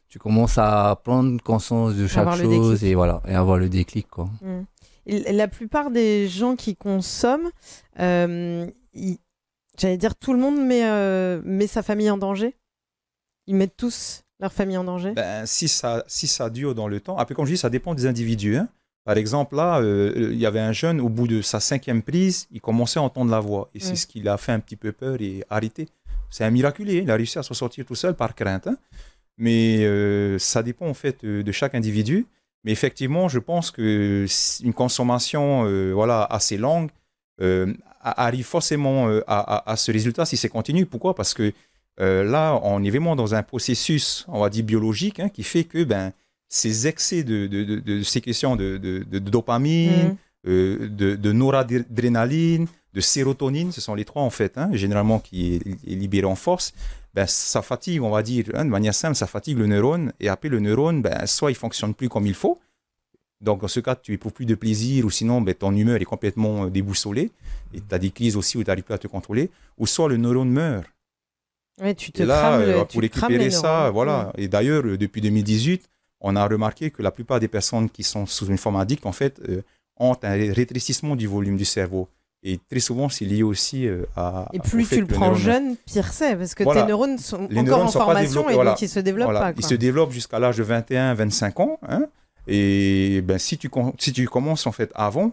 tu commences à prendre conscience de chaque chose et avoir le déclic, quoi.
La plupart des gens qui consomment, j'allais dire, tout le monde met sa famille en danger. Ils mettent tous leur famille en danger.
Si ça dure dans le temps. Après, comme je dis, ça dépend des individus. Hein. Par exemple, là, il y avait un jeune, au bout de sa 5e prise, il commençait à entendre la voix. Et c'est ce qui l'a fait un petit peu peur et arrêté. C'est un miraculé. Il a réussi à s'en sortir tout seul par crainte. Hein. Mais ça dépend en fait de chaque individu. Mais effectivement, je pense qu'une consommation assez longue arrive forcément à ce résultat si c'est continu. Pourquoi? Parce que là, on est vraiment dans un processus, on va dire biologique, hein, qui fait que ces excès de sécrétion de dopamine, de noradrénaline, de sérotonine, ce sont les trois en fait, hein, généralement qui est libéré en force. Ben, ça fatigue, on va dire, hein, de manière simple, ça fatigue le neurone. Et après, le neurone, ben, soit il ne fonctionne plus comme il faut. Donc, dans ce cas, tu n'éprouves plus de plaisir ou sinon, ben, ton humeur est complètement déboussolée. Et tu as des crises aussi où tu n'arrives plus à te contrôler. Ou soit le neurone meurt.
Ouais, tu te
et là,
crames
pour récupérer ça, voilà. Et d'ailleurs, depuis 2018, on a remarqué que la plupart des personnes qui sont sous une forme addicte, en fait, ont un rétrécissement du volume du cerveau. Et très souvent, c'est lié aussi à...
Et plus tu le prends jeune, pire c'est, parce que tes neurones sont encore en formation et donc ils ne se développent pas.
Ils se développent jusqu'à l'âge de 21, 25 ans. Hein, et ben, si tu commences en fait avant,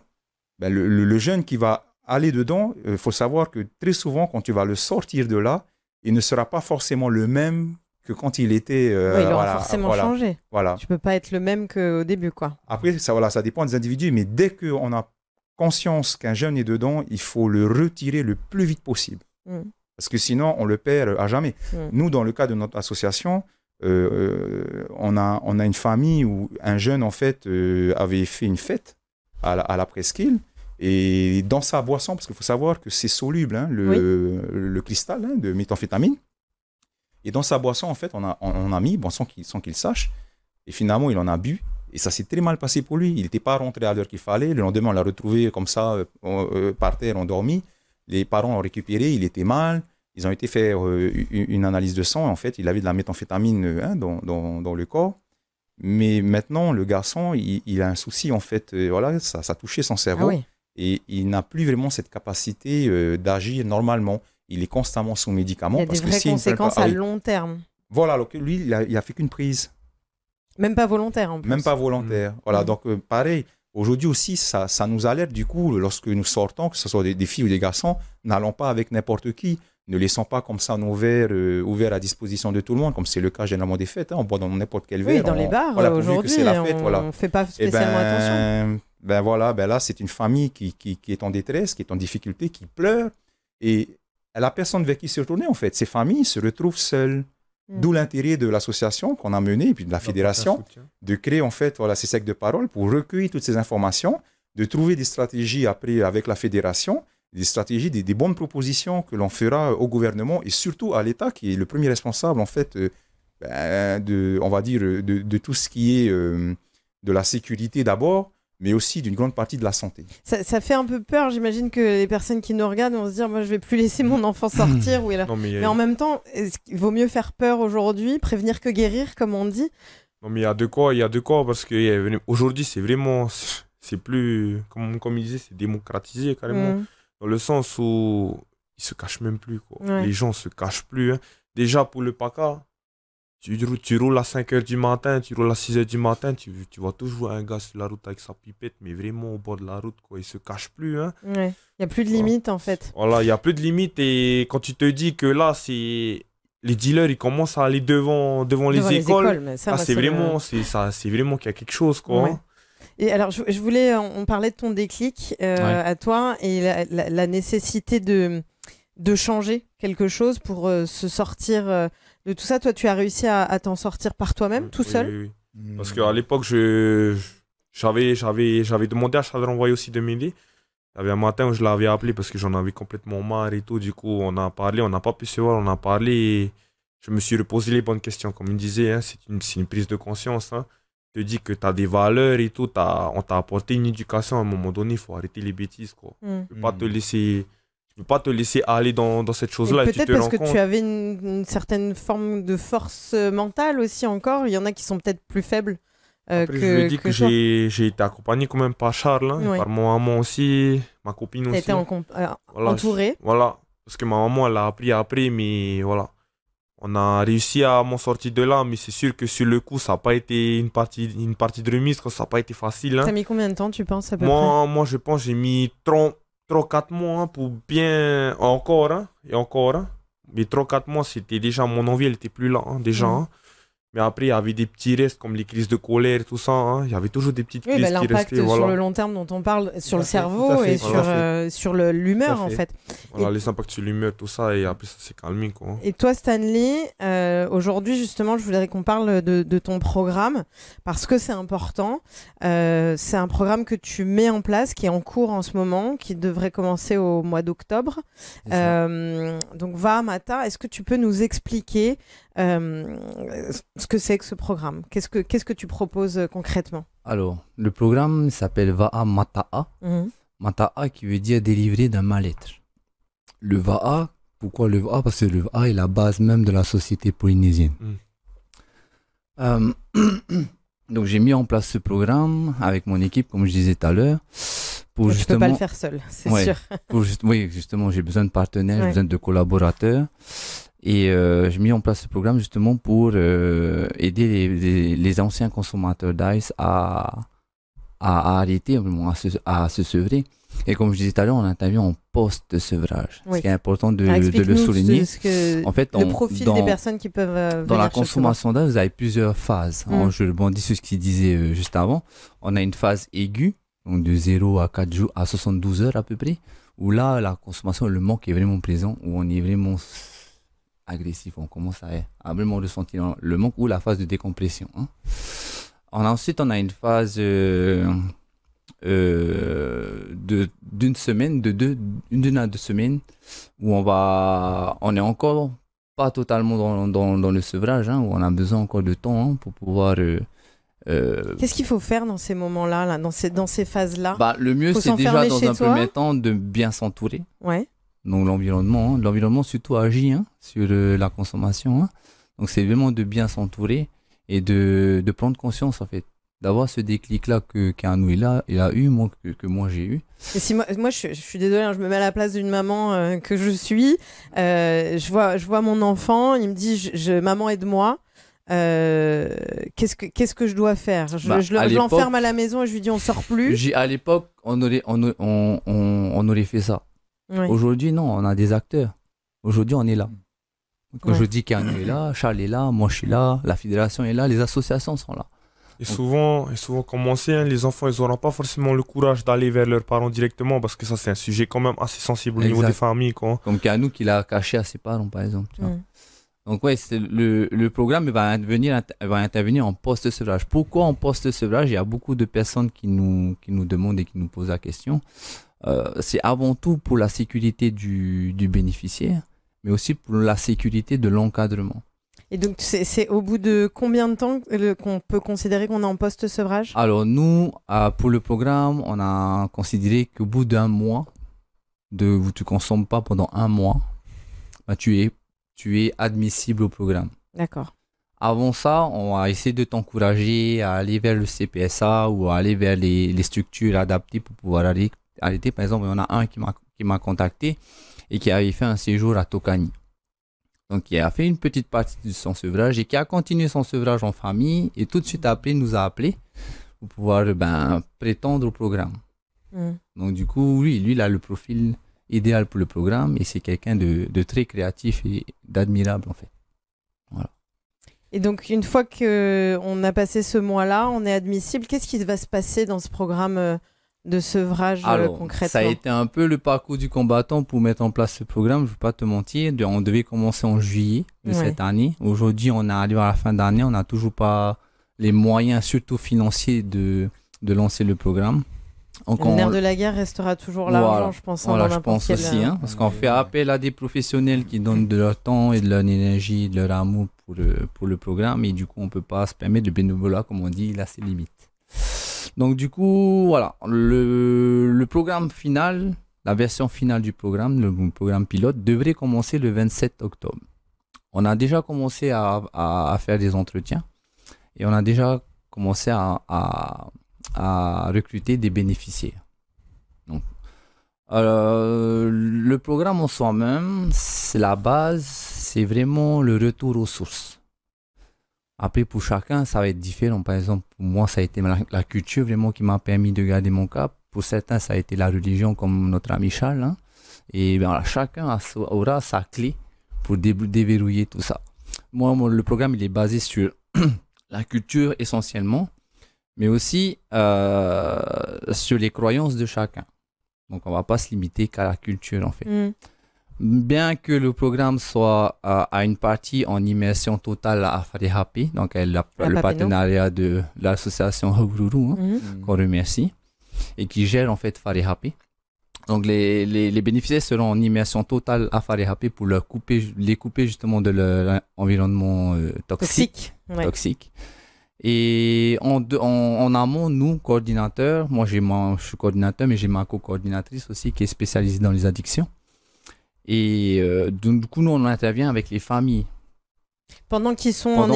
ben, le jeune qui va aller dedans, il faut savoir que très souvent, quand tu vas le sortir de là, il ne sera pas forcément le même que quand il était...
il aura forcément changé.
Voilà.
Tu ne peux pas être le même qu'au début, quoi.
Après, ça dépend des individus, mais dès qu'on a conscience qu'un jeune est dedans, il faut le retirer le plus vite possible. Parce que sinon, on le perd à jamais. Nous, dans le cas de notre association, on a une famille où un jeune, en fait, avait fait une fête à la presqu'île. Et dans sa boisson, parce qu'il faut savoir que c'est soluble, hein, le cristal hein, de méthamphétamine. Et dans sa boisson, en fait, on a mis, bon, sans qu'il sache. Et finalement, il en a bu. Et ça s'est très mal passé pour lui. Il n'était pas rentré à l'heure qu'il fallait. Le lendemain, on l'a retrouvé comme ça, par terre, endormi. Les parents l'ont récupéré. Il était mal. Ils ont été faire une analyse de sang. En fait, il avait de la méthamphétamine hein, dans le corps. Mais maintenant, le garçon, il a un souci. En fait, voilà, ça a touché son cerveau.
Ah oui.
Et il n'a plus vraiment cette capacité d'agir normalement. Il est constamment sous médicaments.
Il y a des vraies conséquences à long terme.
Voilà, alors que lui, il a fait qu'une prise.
Même pas volontaire en plus.
Même pas volontaire. Voilà, donc pareil, aujourd'hui aussi, ça nous alerte du coup, lorsque nous sortons, que ce soit des filles ou des garçons, n'allons pas avec n'importe qui. Ne laissons pas comme ça nos verres ouverts à disposition de tout le monde, comme c'est le cas généralement des fêtes. Hein. On boit dans n'importe quel verre.
Oui, dans les bars, aujourd'hui, on ne fait pas spécialement attention.
Ben voilà, ben là, c'est une famille qui est en détresse, qui est en difficulté, qui pleure. Et la personne vers qui se retourner, en fait, ces familles se retrouvent seules. D'où l'intérêt de l'association qu'on a menée, et puis de la fédération, de créer en fait voilà, ces cercles de parole pour recueillir toutes ces informations, de trouver des stratégies après avec la fédération, des stratégies, des bonnes propositions que l'on fera au gouvernement et surtout à l'État qui est le premier responsable en fait on va dire de tout ce qui est de la sécurité d'abord, mais aussi d'une grande partie de la santé.
Ça fait un peu peur, j'imagine que les personnes qui nous regardent vont se dire, moi je vais plus laisser mon enfant sortir. Mais en même temps, il vaut mieux faire peur aujourd'hui, prévenir que guérir, comme on dit.
Non mais il y a de quoi, parce qu'aujourd'hui c'est plus, comme il disait, c'est démocratisé carrément, dans le sens où ils se cachent même plus, quoi. Ouais. Les gens se cachent plus. Hein. Déjà pour le PACA, tu roules à 5h du matin, tu roules à 6h du matin, tu vois toujours un gars sur la route avec sa pipette, mais vraiment au bord de la route, quoi. Il se cache plus. Hein.
Ouais. Il n'y a plus de limite, en fait.
Voilà, il n'y a plus de limite. Et quand tu te dis que là, les dealers, ils commencent à aller devant les écoles. Mais ça, c'est vraiment qu'il y a quelque chose, quoi.
Ouais. Et alors, je voulais, on parlait de ton déclic à toi et la nécessité de changer quelque chose pour se sortir de tout ça. Toi, tu as réussi à t'en sortir par toi-même, tout seul?
Oui. Parce qu'à l'époque, j'avais demandé à Chadra Envoyé aussi de m'aider. Il y avait un matin où je l'avais appelé parce que j'en avais complètement marre et tout. Du coup, on a parlé, on n'a pas pu se voir, on a parlé et je me suis reposé les bonnes questions. Comme il disait, hein, c'est une prise de conscience. Hein. Tu te dis que tu as des valeurs et tout, on t'a apporté une éducation. À un moment donné, il faut arrêter les bêtises, quoi. Tu ne peux pas te laisser aller dans cette chose-là.
Peut-être parce que tu avais une certaine forme de force mentale aussi encore. Il y en a qui sont peut-être plus faibles.
Après, je lui dis que j'ai été accompagné quand même par Charles, hein, par mon maman aussi, ma copine aussi.
Tu étais entouré.
Voilà, parce que ma maman, elle a appris après, mais voilà. On a réussi à m'en sortir de là, mais c'est sûr que sur le coup, ça n'a pas été une partie de remise, ça n'a pas été facile. Hein.
T'as mis combien de temps, tu penses, à peu près?
Moi, je pense que j'ai mis 3-4 mois hein, pour bien... Encore, hein, et encore. Hein. Mais 3-4 mois, c'était déjà... Mon envie, elle n'était plus là, hein, déjà. Hein. Mais après, il y avait des petits restes comme les crises de colère, tout ça. Hein. Il y avait toujours des petites
Oui,
crises qui
l'impact
restaient.
sur
Voilà.
le long terme dont on parle, sur le
Tout à fait,
cerveau
tout à fait,
et
voilà.
sur l'humeur,
Tout à
en
fait.
fait.
Voilà, les impacts sur l'humeur, tout ça. Et après, ça s'est calmé. Quoi.
Et toi, Stanley, aujourd'hui, justement, je voudrais qu'on parle de ton programme parce que c'est important. C'est un programme que tu mets en place, qui est en cours en ce moment, qui devrait commencer au mois d'octobre. Donc, Vahamata, est-ce que tu peux nous expliquer ce que c'est que ce programme? Qu'est-ce que tu proposes concrètement?
Alors, le programme s'appelle Vahamata. Mata'a qui veut dire délivrer d'un mal-être. Le Va'a, pourquoi le Va'a? Parce que le Va'a est la base même de la société polynésienne. Donc j'ai mis en place ce programme avec mon équipe, comme je disais tout à l'heure.
Tu ne peux pas le faire seul, c'est sûr.
Oui, justement, j'ai besoin de partenaires, j'ai besoin de collaborateurs. Et j'ai mis en place ce programme justement pour aider les anciens consommateurs d'ice à arrêter, à se sevrer. Et comme je disais tout à l'heure, on intervient en post-sevrage. Ce qui est important de le souligner.
En fait, le profil des personnes qui peuvent
dans la consommation d'ice, vous avez plusieurs phases. Je rebondis sur ce qu'il disait juste avant. On a une phase aiguë, donc de 0 à 4 jours, à 72 heures à peu près, où là, la consommation, le manque est vraiment présent, où on est vraiment agressif, on commence à vraiment ressentir le manque, ou la phase de décompression. Ensuite, on a une phase d'une semaine, d'une à 2 semaines, où on est encore pas totalement dans le sevrage, où on a besoin encore de temps pour pouvoir...
Qu'est-ce qu'il faut faire dans ces moments-là, dans ces phases-là?
Le mieux, c'est déjà dans un premier temps de bien s'entourer.
Ouais.
Donc l'environnement surtout agit sur la consommation. Donc c'est vraiment de bien s'entourer et de prendre conscience en fait, d'avoir ce déclic-là qu'Anou il a eu, que moi j'ai eu.
Et si moi je suis désolée, je me mets à la place d'une maman que je suis. Je vois mon enfant, il me dit maman aide-moi. Qu'est-ce que je dois faire? Je l'enferme à la maison et je lui dis on sort plus.
À l'époque, on aurait fait ça. Oui. Aujourd'hui, non, on a des acteurs. Aujourd'hui, on est là. Quand je dis qu'Anou est là, Charles est là, moi je suis là, la fédération est là, les associations sont là.
Et souvent, comme on sait, les enfants, ils n'auront pas forcément le courage d'aller vers leurs parents directement parce que ça, c'est un sujet quand même assez sensible au niveau des familles. Quoi.
Comme qu'Anou qui l'a caché à ses parents, par exemple. Tu vois. Donc, le programme va intervenir en post-sevrage. Pourquoi en post-sevrage? Il y a beaucoup de personnes qui nous demandent et qui nous posent la question. C'est avant tout pour la sécurité du bénéficiaire, mais aussi pour la sécurité de l'encadrement.
Et donc, c'est au bout de combien de temps qu'on peut considérer qu'on est en post-sevrage?
Alors, nous, pour le programme, on a considéré qu'au bout d'un mois, où tu ne consommes pas pendant un mois, tu es admissible au programme.
D'accord.
Avant ça, on va essayer de t'encourager à aller vers le CPSA ou à aller vers les structures adaptées pour pouvoir arrêter. Par exemple, il y en a un qui m'a contacté et qui avait fait un séjour à Tokani. Donc, il a fait une petite partie de son sevrage et qui a continué son sevrage en famille et tout de suite après, il nous a appelé pour pouvoir prétendre au programme. Donc, du coup, lui, il a le profil idéal pour le programme et c'est quelqu'un de très créatif et d'admirable, en fait. Voilà.
Et donc, une fois qu'on a passé ce mois-là, on est admissible. Qu'est-ce qui va se passer dans ce programme de sevrage concrètement?
Ça a été un peu le parcours du combattant pour mettre en place ce programme, je ne vais pas te mentir. On devait commencer en juillet de cette année. Aujourd'hui, on est arrivé à la fin d'année, on n'a toujours pas les moyens, surtout financiers, de lancer le programme.
Donc, le nerf de la guerre restera toujours l'argent, je pense.
Voilà, je pense aussi, parce qu'on fait appel à des professionnels qui donnent de leur temps et de leur énergie, de leur amour pour le programme, et du coup, on ne peut pas se permettre de bénévolat, comme on dit, il a ses limites. Donc du coup, voilà, le programme final, la version finale du programme, le programme pilote, devrait commencer le 27 octobre. On a déjà commencé à faire des entretiens et on a déjà commencé à recruter des bénéficiaires. Donc, le programme en soi-même, c'est la base, c'est vraiment le retour aux sources. Après, pour chacun, ça va être différent. Par exemple, pour moi, ça a été la culture vraiment qui m'a permis de garder mon cap. Pour certains, ça a été la religion, comme notre ami Charles. Et voilà, chacun aura sa clé pour déverrouiller tout ça. Moi, le programme, il est basé sur la culture essentiellement, mais aussi sur les croyances de chacun. Donc, on ne va pas se limiter qu'à la culture, en fait. Bien que le programme soit à une partie en immersion totale à Farihapi, donc le partenariat de l'association Haururu, qu'on remercie, et qui gère en fait Farihapi. Donc les bénéficiaires seront en immersion totale à Farihapi pour les couper justement de leur environnement toxique. Et en amont, nous, coordinateurs, moi je suis coordinateur, mais j'ai ma co-coordinatrice aussi qui est spécialisée dans les addictions. Et du coup, nous, on intervient avec les familles.
Pendant qu'ils sont en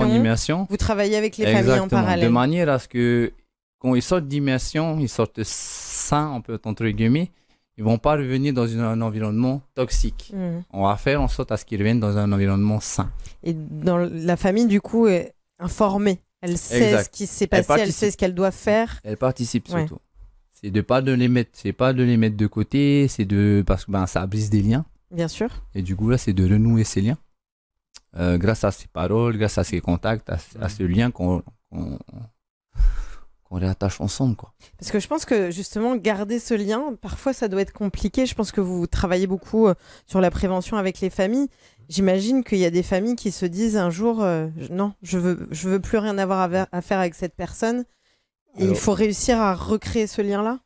immersion, vous travaillez avec les familles en parallèle.
De manière à ce que quand ils sortent d'immersion, ils sortent sains, un peu entre guillemets, ils ne vont pas revenir dans un environnement toxique. On va faire en sorte à ce qu'ils reviennent dans un environnement sain. Et
la famille, du coup, est informée. Elle sait ce qui s'est passé, elle sait ce qu'elle doit faire.
Elle participe surtout. C'est de pas de les mettre, de côté, parce que ça brise des liens.
Bien sûr.
Et du coup là, c'est de renouer ces liens grâce à ces paroles, grâce à ces contacts, à ce lien qu'on réattache ensemble, quoi.
Parce que je pense que justement garder ce lien, parfois ça doit être compliqué. Je pense que vous travaillez beaucoup sur la prévention avec les familles. J'imagine qu'il y a des familles qui se disent un jour non, je veux plus rien avoir à faire avec cette personne. Et il faut réussir à recréer ce lien-là.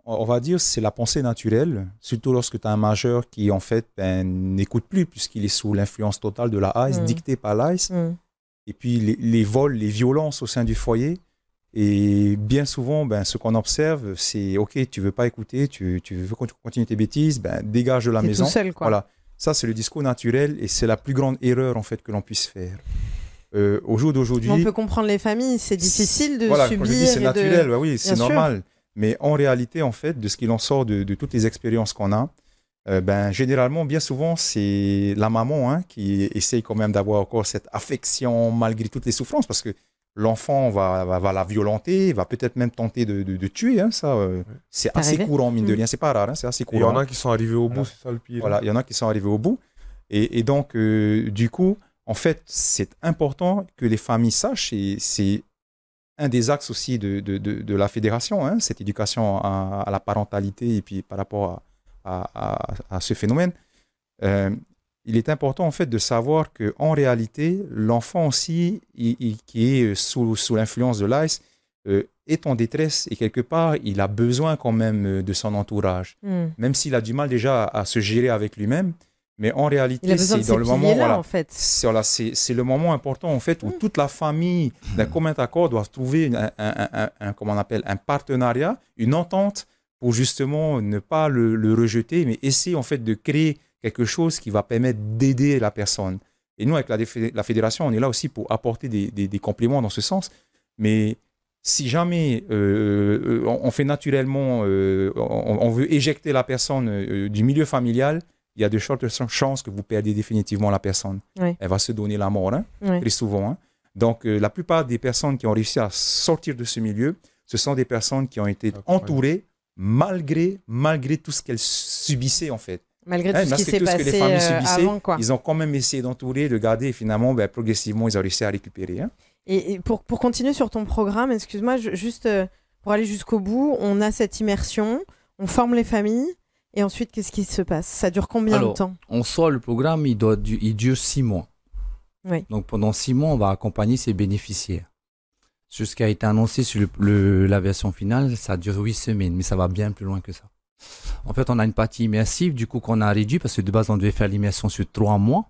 On va dire, c'est la pensée naturelle, surtout lorsque tu as un majeur qui, en fait, n'écoute plus puisqu'il est sous l'influence totale de la ICE, dictée par l'ICE. Et puis, les vols, les violences au sein du foyer. Et bien souvent, ce qu'on observe, c'est « Ok, tu ne veux pas écouter, tu veux continuer tes bêtises, dégage de la maison. »
Tout seul, quoi.
Voilà. Ça, c'est le discours naturel et c'est la plus grande erreur, en fait, que l'on puisse faire. Au jour d'aujourd'hui...
On peut comprendre les familles, c'est difficile de subir.
C'est naturel, oui, c'est normal. Mais en réalité, en fait, de ce qu'il en sort de toutes les expériences qu'on a, généralement, bien souvent, c'est la maman qui essaye quand même d'avoir encore cette affection malgré toutes les souffrances, parce que l'enfant va la violenter, va peut-être même tenter de tuer. C'est assez courant, mine de rien. C'est pas rare, c'est assez courant.
Il y en a qui sont arrivés au bout, c'est ça le pire.
Voilà, il y en a qui sont arrivés au bout. Et donc, du coup, en fait, c'est important que les familles sachent, et c'est un des axes aussi de la fédération, cette éducation à la parentalité et puis par rapport à ce phénomène. Il est important en fait de savoir qu'en réalité, l'enfant aussi, qui est sous l'influence de l'ICE, est en détresse et quelque part, il a besoin quand même de son entourage. Même s'il a du mal déjà à se gérer avec lui-même. Mais en réalité, c'est dans le moment,
en fait.
C'est le moment important en fait où toute la famille d'un commun accord doit trouver comment on appelle, un partenariat, une entente pour justement ne pas le rejeter, mais essayer en fait de créer quelque chose qui va permettre d'aider la personne. Et nous, avec la fédération, on est là aussi pour apporter des compléments dans ce sens. Mais si jamais on fait naturellement, on veut éjecter la personne du milieu familial, il y a de fortes chances que vous perdiez définitivement la personne. Elle va se donner la mort, très souvent. Donc, la plupart des personnes qui ont réussi à sortir de ce milieu, ce sont des personnes qui ont été entourées malgré tout ce qu'elles subissaient, en fait.
Malgré tout ce qui s'est passé
que les familles subissaient,
avant, quoi.
Ils ont quand même essayé d'entourer, de garder, et finalement, progressivement, ils ont réussi à récupérer.
Et pour continuer sur ton programme, excuse-moi, juste pour aller jusqu'au bout, on a cette immersion, on forme les familles. Et ensuite, qu'est-ce qui se passe? Ça dure combien de temps?
En soi, le programme, il dure 6 mois.
Oui.
Donc, pendant 6 mois, on va accompagner ses bénéficiaires. Ce qui a été annoncé sur la version finale, ça dure 8 semaines, mais ça va bien plus loin que ça. En fait, on a une partie immersive, du coup, qu'on a réduit, parce que de base, on devait faire l'immersion sur 3 mois.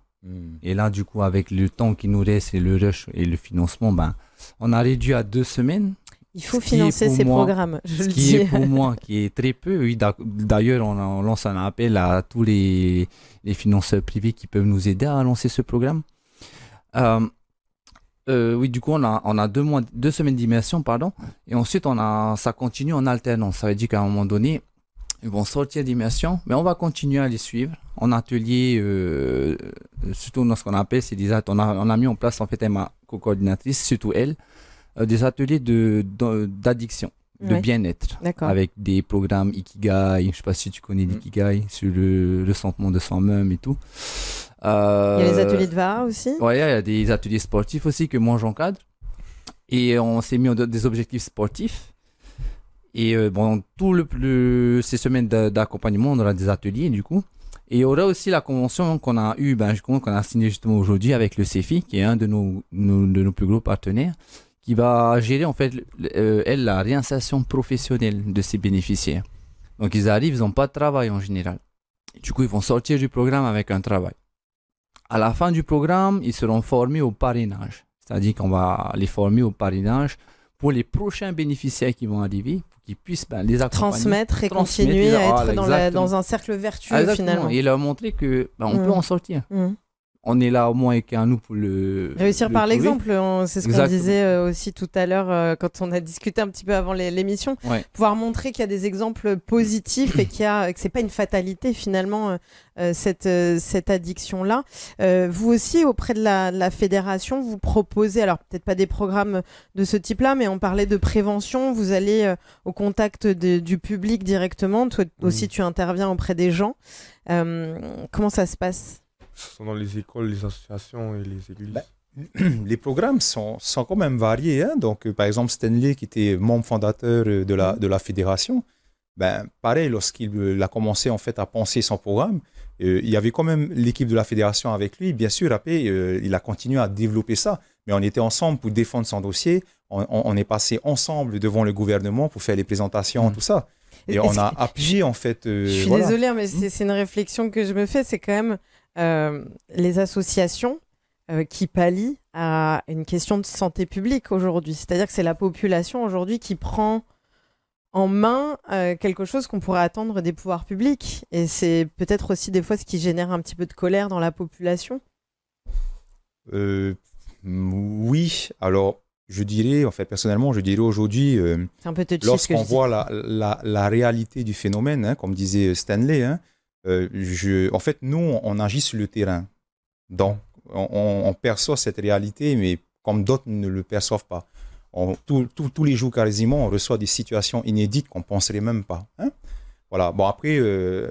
Et là, du coup, avec le temps qui nous reste et le rush et le financement, on a réduit à 2 semaines.
Il faut financer ces programmes, je le dis.
Ce qui est pour moi, qui est très peu. Oui, d'ailleurs, on lance un appel à tous les financeurs privés qui peuvent nous aider à lancer ce programme. Oui, du coup, on a 2 semaines d'immersion, pardon. Et ensuite, ça continue en alternance. Ça veut dire qu'à un moment donné, ils vont sortir d'immersion, mais on va continuer à les suivre en atelier, surtout dans ce qu'on appelle, on a mis en place, en fait, ma co-coordinatrice, surtout elle, des ateliers d'addiction, de bien-être, avec des programmes Ikigai, je ne sais pas si tu connais l'Ikigai, sur le sentement de soi-même et tout.
Il y a les ateliers de VAR aussi.
Ouais, il y a des ateliers sportifs aussi que moi j'encadre. Et on s'est mis des objectifs sportifs. Et bon, ces semaines d'accompagnement, on aura des ateliers du coup. Et il y aura aussi la convention qu'on a qu'on a signée justement aujourd'hui avec le CEFI, qui est un de nos plus gros partenaires, qui va gérer en fait la réinsertion professionnelle de ces bénéficiaires. Donc ils arrivent, ils n'ont pas de travail en général. Et du coup, ils vont sortir du programme avec un travail. À la fin du programme, ils seront formés au parrainage. C'est-à-dire qu'on va les former au parrainage pour les prochains bénéficiaires qui vont arriver, pour qu'ils puissent les accompagner.
Transmettre et continuer à être dans un cercle vertueux finalement.
Et leur montrer que on peut en sortir. On est là au moins avec un nous pour
réussir par l'exemple, c'est ce qu'on disait aussi tout à l'heure quand on a discuté un petit peu avant l'émission.
Ouais.
Pouvoir montrer qu'il y a des exemples positifs et que c'est pas une fatalité finalement cette addiction-là. Vous aussi, auprès de la fédération, vous proposez, alors peut-être pas des programmes de ce type-là, mais on parlait de prévention. Vous allez au contact du public directement. Toi aussi, tu interviens auprès des gens. Comment ça se passe ?
Ce sont dans les écoles, les associations et les églises.
Les programmes sont quand même variés. Hein. Donc, par exemple, Stanley, qui était membre fondateur de la fédération, pareil, lorsqu'il a commencé en fait à penser son programme, il y avait quand même l'équipe de la fédération avec lui. Bien sûr, après, il a continué à développer ça. Mais on était ensemble pour défendre son dossier. On est passé ensemble devant le gouvernement pour faire les présentations, tout ça. Et on a appuyé en fait.
Je suis désolée, mais c'est une réflexion que je me fais. C'est quand même les associations qui pallient à une question de santé publique aujourd'hui. C'est-à-dire que c'est la population aujourd'hui qui prend en main quelque chose qu'on pourrait attendre des pouvoirs publics. Et c'est peut-être aussi des fois ce qui génère un petit peu de colère dans la population.
Oui, alors je dirais, en fait, personnellement, aujourd'hui,
c'est un peu touchy,
lorsqu'on voit la réalité du phénomène, hein, comme disait Stanley, hein, en fait, nous, on agit sur le terrain. Donc, on perçoit cette réalité, mais comme d'autres ne le perçoivent pas. Tous les jours, quasiment, on reçoit des situations inédites qu'on ne penserait même pas. Hein. Voilà. Bon, après...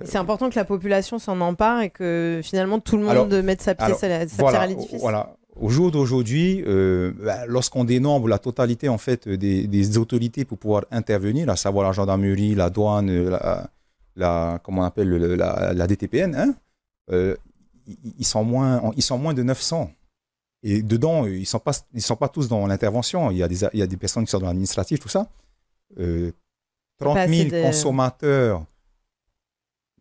C'est important que la population s'en empare et que finalement, tout le monde mette sa pierre à l'édifice.
Voilà. Au jour d'aujourd'hui, lorsqu'on dénombre la totalité en fait, des autorités pour pouvoir intervenir, à savoir la gendarmerie, la douane, comment on appelle la DTPN, hein, ils sont moins de 900. Et dedans, ils sont pas tous dans l'intervention. Il y a des personnes qui sont dans l'administratif, tout ça. 30 000 consommateurs.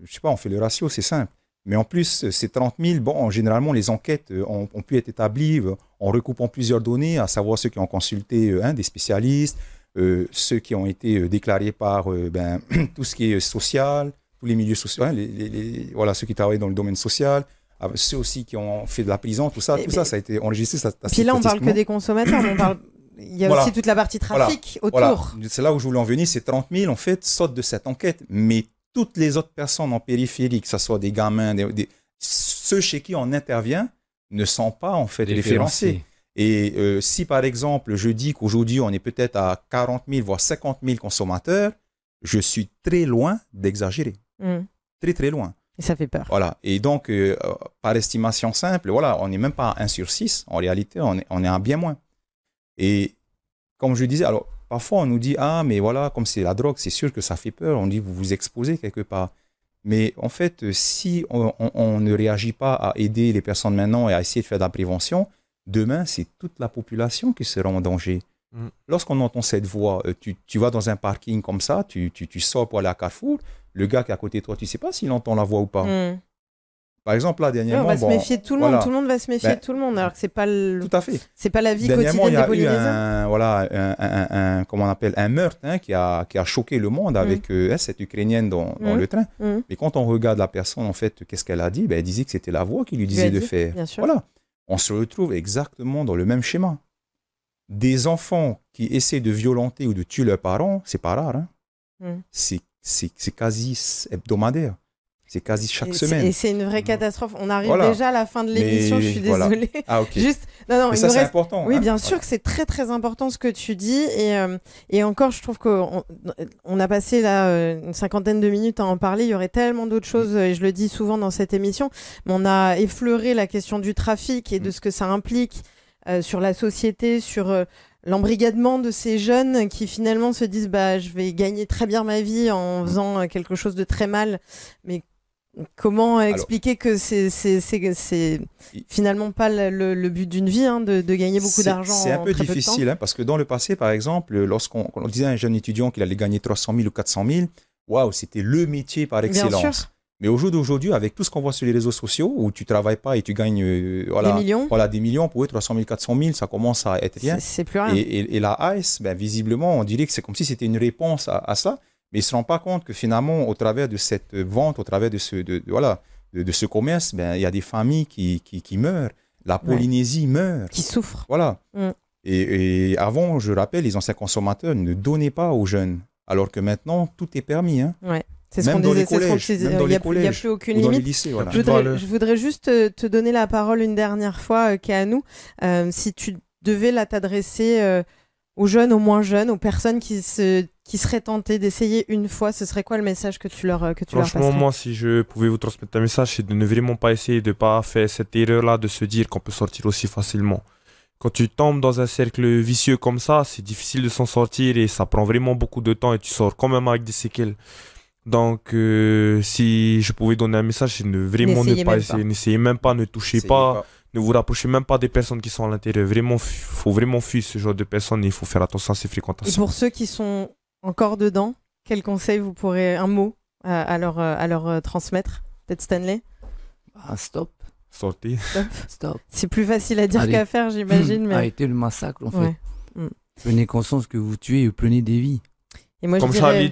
Je sais pas, on fait le ratio, c'est simple. Mais en plus, ces 30 000, bon, généralement, les enquêtes ont pu être établies en recoupant plusieurs données, à savoir ceux qui ont consulté des spécialistes, ceux qui ont été déclarés par tout ce qui est social, tous les milieux sociaux, hein, voilà, ceux qui travaillent dans le domaine social, ceux aussi qui ont fait de la prison, tout ça, ça a été enregistré.
Puis là, on parle que des consommateurs, il y a aussi toute la partie trafic autour.
Voilà. C'est là où je voulais en venir, ces 30 000, en fait, sortent de cette enquête, mais toutes les autres personnes en périphérie, que ce soit des gamins, ceux chez qui on intervient, ne sont pas en fait référencés. Et si par exemple, je dis qu'aujourd'hui, on est peut-être à 40 000, voire 50 000 consommateurs, je suis très loin d'exagérer. Très, très loin.
Et ça fait peur.
Voilà. Et donc, par estimation simple, voilà, on n'est même pas à 1 sur 6. En réalité, on est à bien moins. Et comme je disais, alors, parfois, on nous dit, mais voilà, comme c'est la drogue, c'est sûr que ça fait peur. On dit, vous vous exposez quelque part. Mais en fait, si on ne réagit pas à aider les personnes maintenant et à essayer de faire de la prévention, demain, c'est toute la population qui sera en danger. Lorsqu'on entend cette voix, tu vas dans un parking comme ça, tu sors pour aller à Carrefour, le gars qui est à côté de toi, tu ne sais pas s'il entend la voix ou pas. Par exemple, là, dernièrement...
on va se méfier de tout le monde. Tout le monde va se méfier de tout le monde, alors que ce n'est pas,
tout à fait.
C'est pas la vie quotidienne des Polynésiens.
Comment on appelle, un meurtre qui a choqué le monde avec cette Ukrainienne dans le train. Mais quand on regarde la personne, en fait, qu'est-ce qu'elle a dit? Elle disait que c'était la voix qui lui disait de faire.
Bien sûr.
Voilà. On se retrouve exactement dans le même schéma. Des enfants qui essaient de violenter ou de tuer leurs parents, c'est pas rare. Hein. C'est quasi hebdomadaire. C'est quasi chaque semaine.
Et c'est une vraie catastrophe. On arrive
Voilà.
déjà à la fin de l'émission, je suis
voilà.
désolée.
Ah, ok.
Juste, non,
Mais
il
ça,
nous
c'est
reste...
important.
Oui,
hein.
bien sûr que c'est très très important ce que tu dis. Et encore, je trouve qu'on on a passé là une cinquantaine de minutes à en parler. Il y aurait tellement d'autres choses, et je le dis souvent dans cette émission. Mais on a effleuré la question du trafic et de ce que ça implique sur la société, sur l'embrigadement de ces jeunes qui finalement se disent bah, je vais gagner très bien ma vie en faisant quelque chose de très mal. Mais comment expliquer que c'est finalement pas le but d'une vie, hein, de gagner beaucoup d'argent.
C'est un peu
très
difficile, hein, parce que dans le passé, par exemple, lorsqu'on disait à un jeune étudiant qu'il allait gagner 300 000 ou 400 000, waouh, c'était le métier par excellence.
Bien sûr.
Mais au jour d'aujourd'hui, avec tout ce qu'on voit sur les réseaux sociaux, où tu travailles pas et tu gagnes des millions, pour eux, 300 000, 400 000, ça commence à être rien.
C'est plus rien.
Et la AS, ben, visiblement, on dirait que c'est comme si c'était une réponse à ça. Mais ils ne se rendent pas compte que finalement, au travers de cette vente, au travers de ce commerce, ben, il y a des familles qui meurent. La Polynésie meurt.
Qui souffrent.
Voilà. Et avant, je rappelle, les anciens consommateurs ne donnaient pas aux jeunes. Alors que maintenant, tout est permis. Hein.
Ouais. C'est ce qu'on disait. Il n'y a plus aucune limite.
Lycées, voilà.
Je voudrais juste te donner la parole une dernière fois, Keanu. Si tu devais t'adresser aux jeunes, aux moins jeunes, aux personnes qui seraient tentées d'essayer une fois, ce serait quoi le message que tu leur passerais?
Franchement, moi, si je pouvais vous transmettre un message, c'est de ne vraiment pas essayer, de ne pas faire cette erreur-là de se dire qu'on peut sortir aussi facilement. Quand tu tombes dans un cercle vicieux comme ça, c'est difficile de s'en sortir et ça prend vraiment beaucoup de temps et tu sors quand même avec des séquelles. Donc, si je pouvais donner un message, c'est ne pas essayer. N'essayez même pas, ne touchez pas. Ne vous rapprochez même pas des personnes qui sont à l'intérieur. Vraiment, faut vraiment fuir ce genre de personnes et il faut faire attention à ces fréquentations.
Et pour ceux qui sont encore dedans, quel conseil vous pourrez, un mot à leur transmettre? Peut-être Stanley?
Stop.
Sortez.
Stop.
C'est plus facile à dire qu'à faire, j'imagine. Mais...
Arrêtez le massacre, en fait. Prenez conscience que vous tuez et prenez des vies.
Et moi,
comme Charlie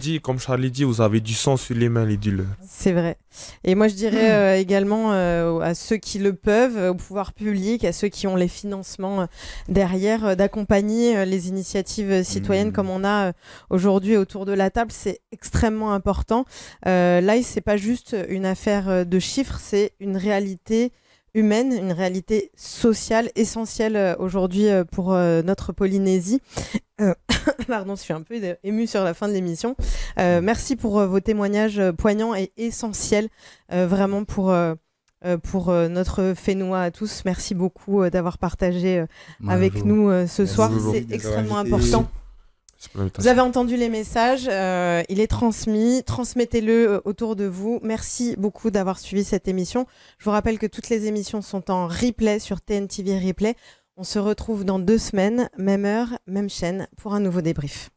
dit, vous avez du sang sur les mains, les dealers.
C'est vrai. Et moi, je dirais également à ceux qui le peuvent, au pouvoir public, à ceux qui ont les financements derrière, d'accompagner les initiatives citoyennes comme on a aujourd'hui autour de la table. C'est extrêmement important. Là, c'est pas juste une affaire de chiffres, c'est une réalité humaine, une réalité sociale essentielle aujourd'hui pour notre Polynésie. Pardon, je suis un peu émue sur la fin de l'émission. Merci pour vos témoignages poignants et essentiels, vraiment pour notre Fénois à tous. Merci beaucoup d'avoir partagé avec nous ce soir. C'est extrêmement important. Vous avez entendu les messages, il est transmis, transmettez-le autour de vous. Merci beaucoup d'avoir suivi cette émission. Je vous rappelle que toutes les émissions sont en replay sur TNTV Replay. On se retrouve dans 2 semaines, même heure, même chaîne, pour un nouveau débrief.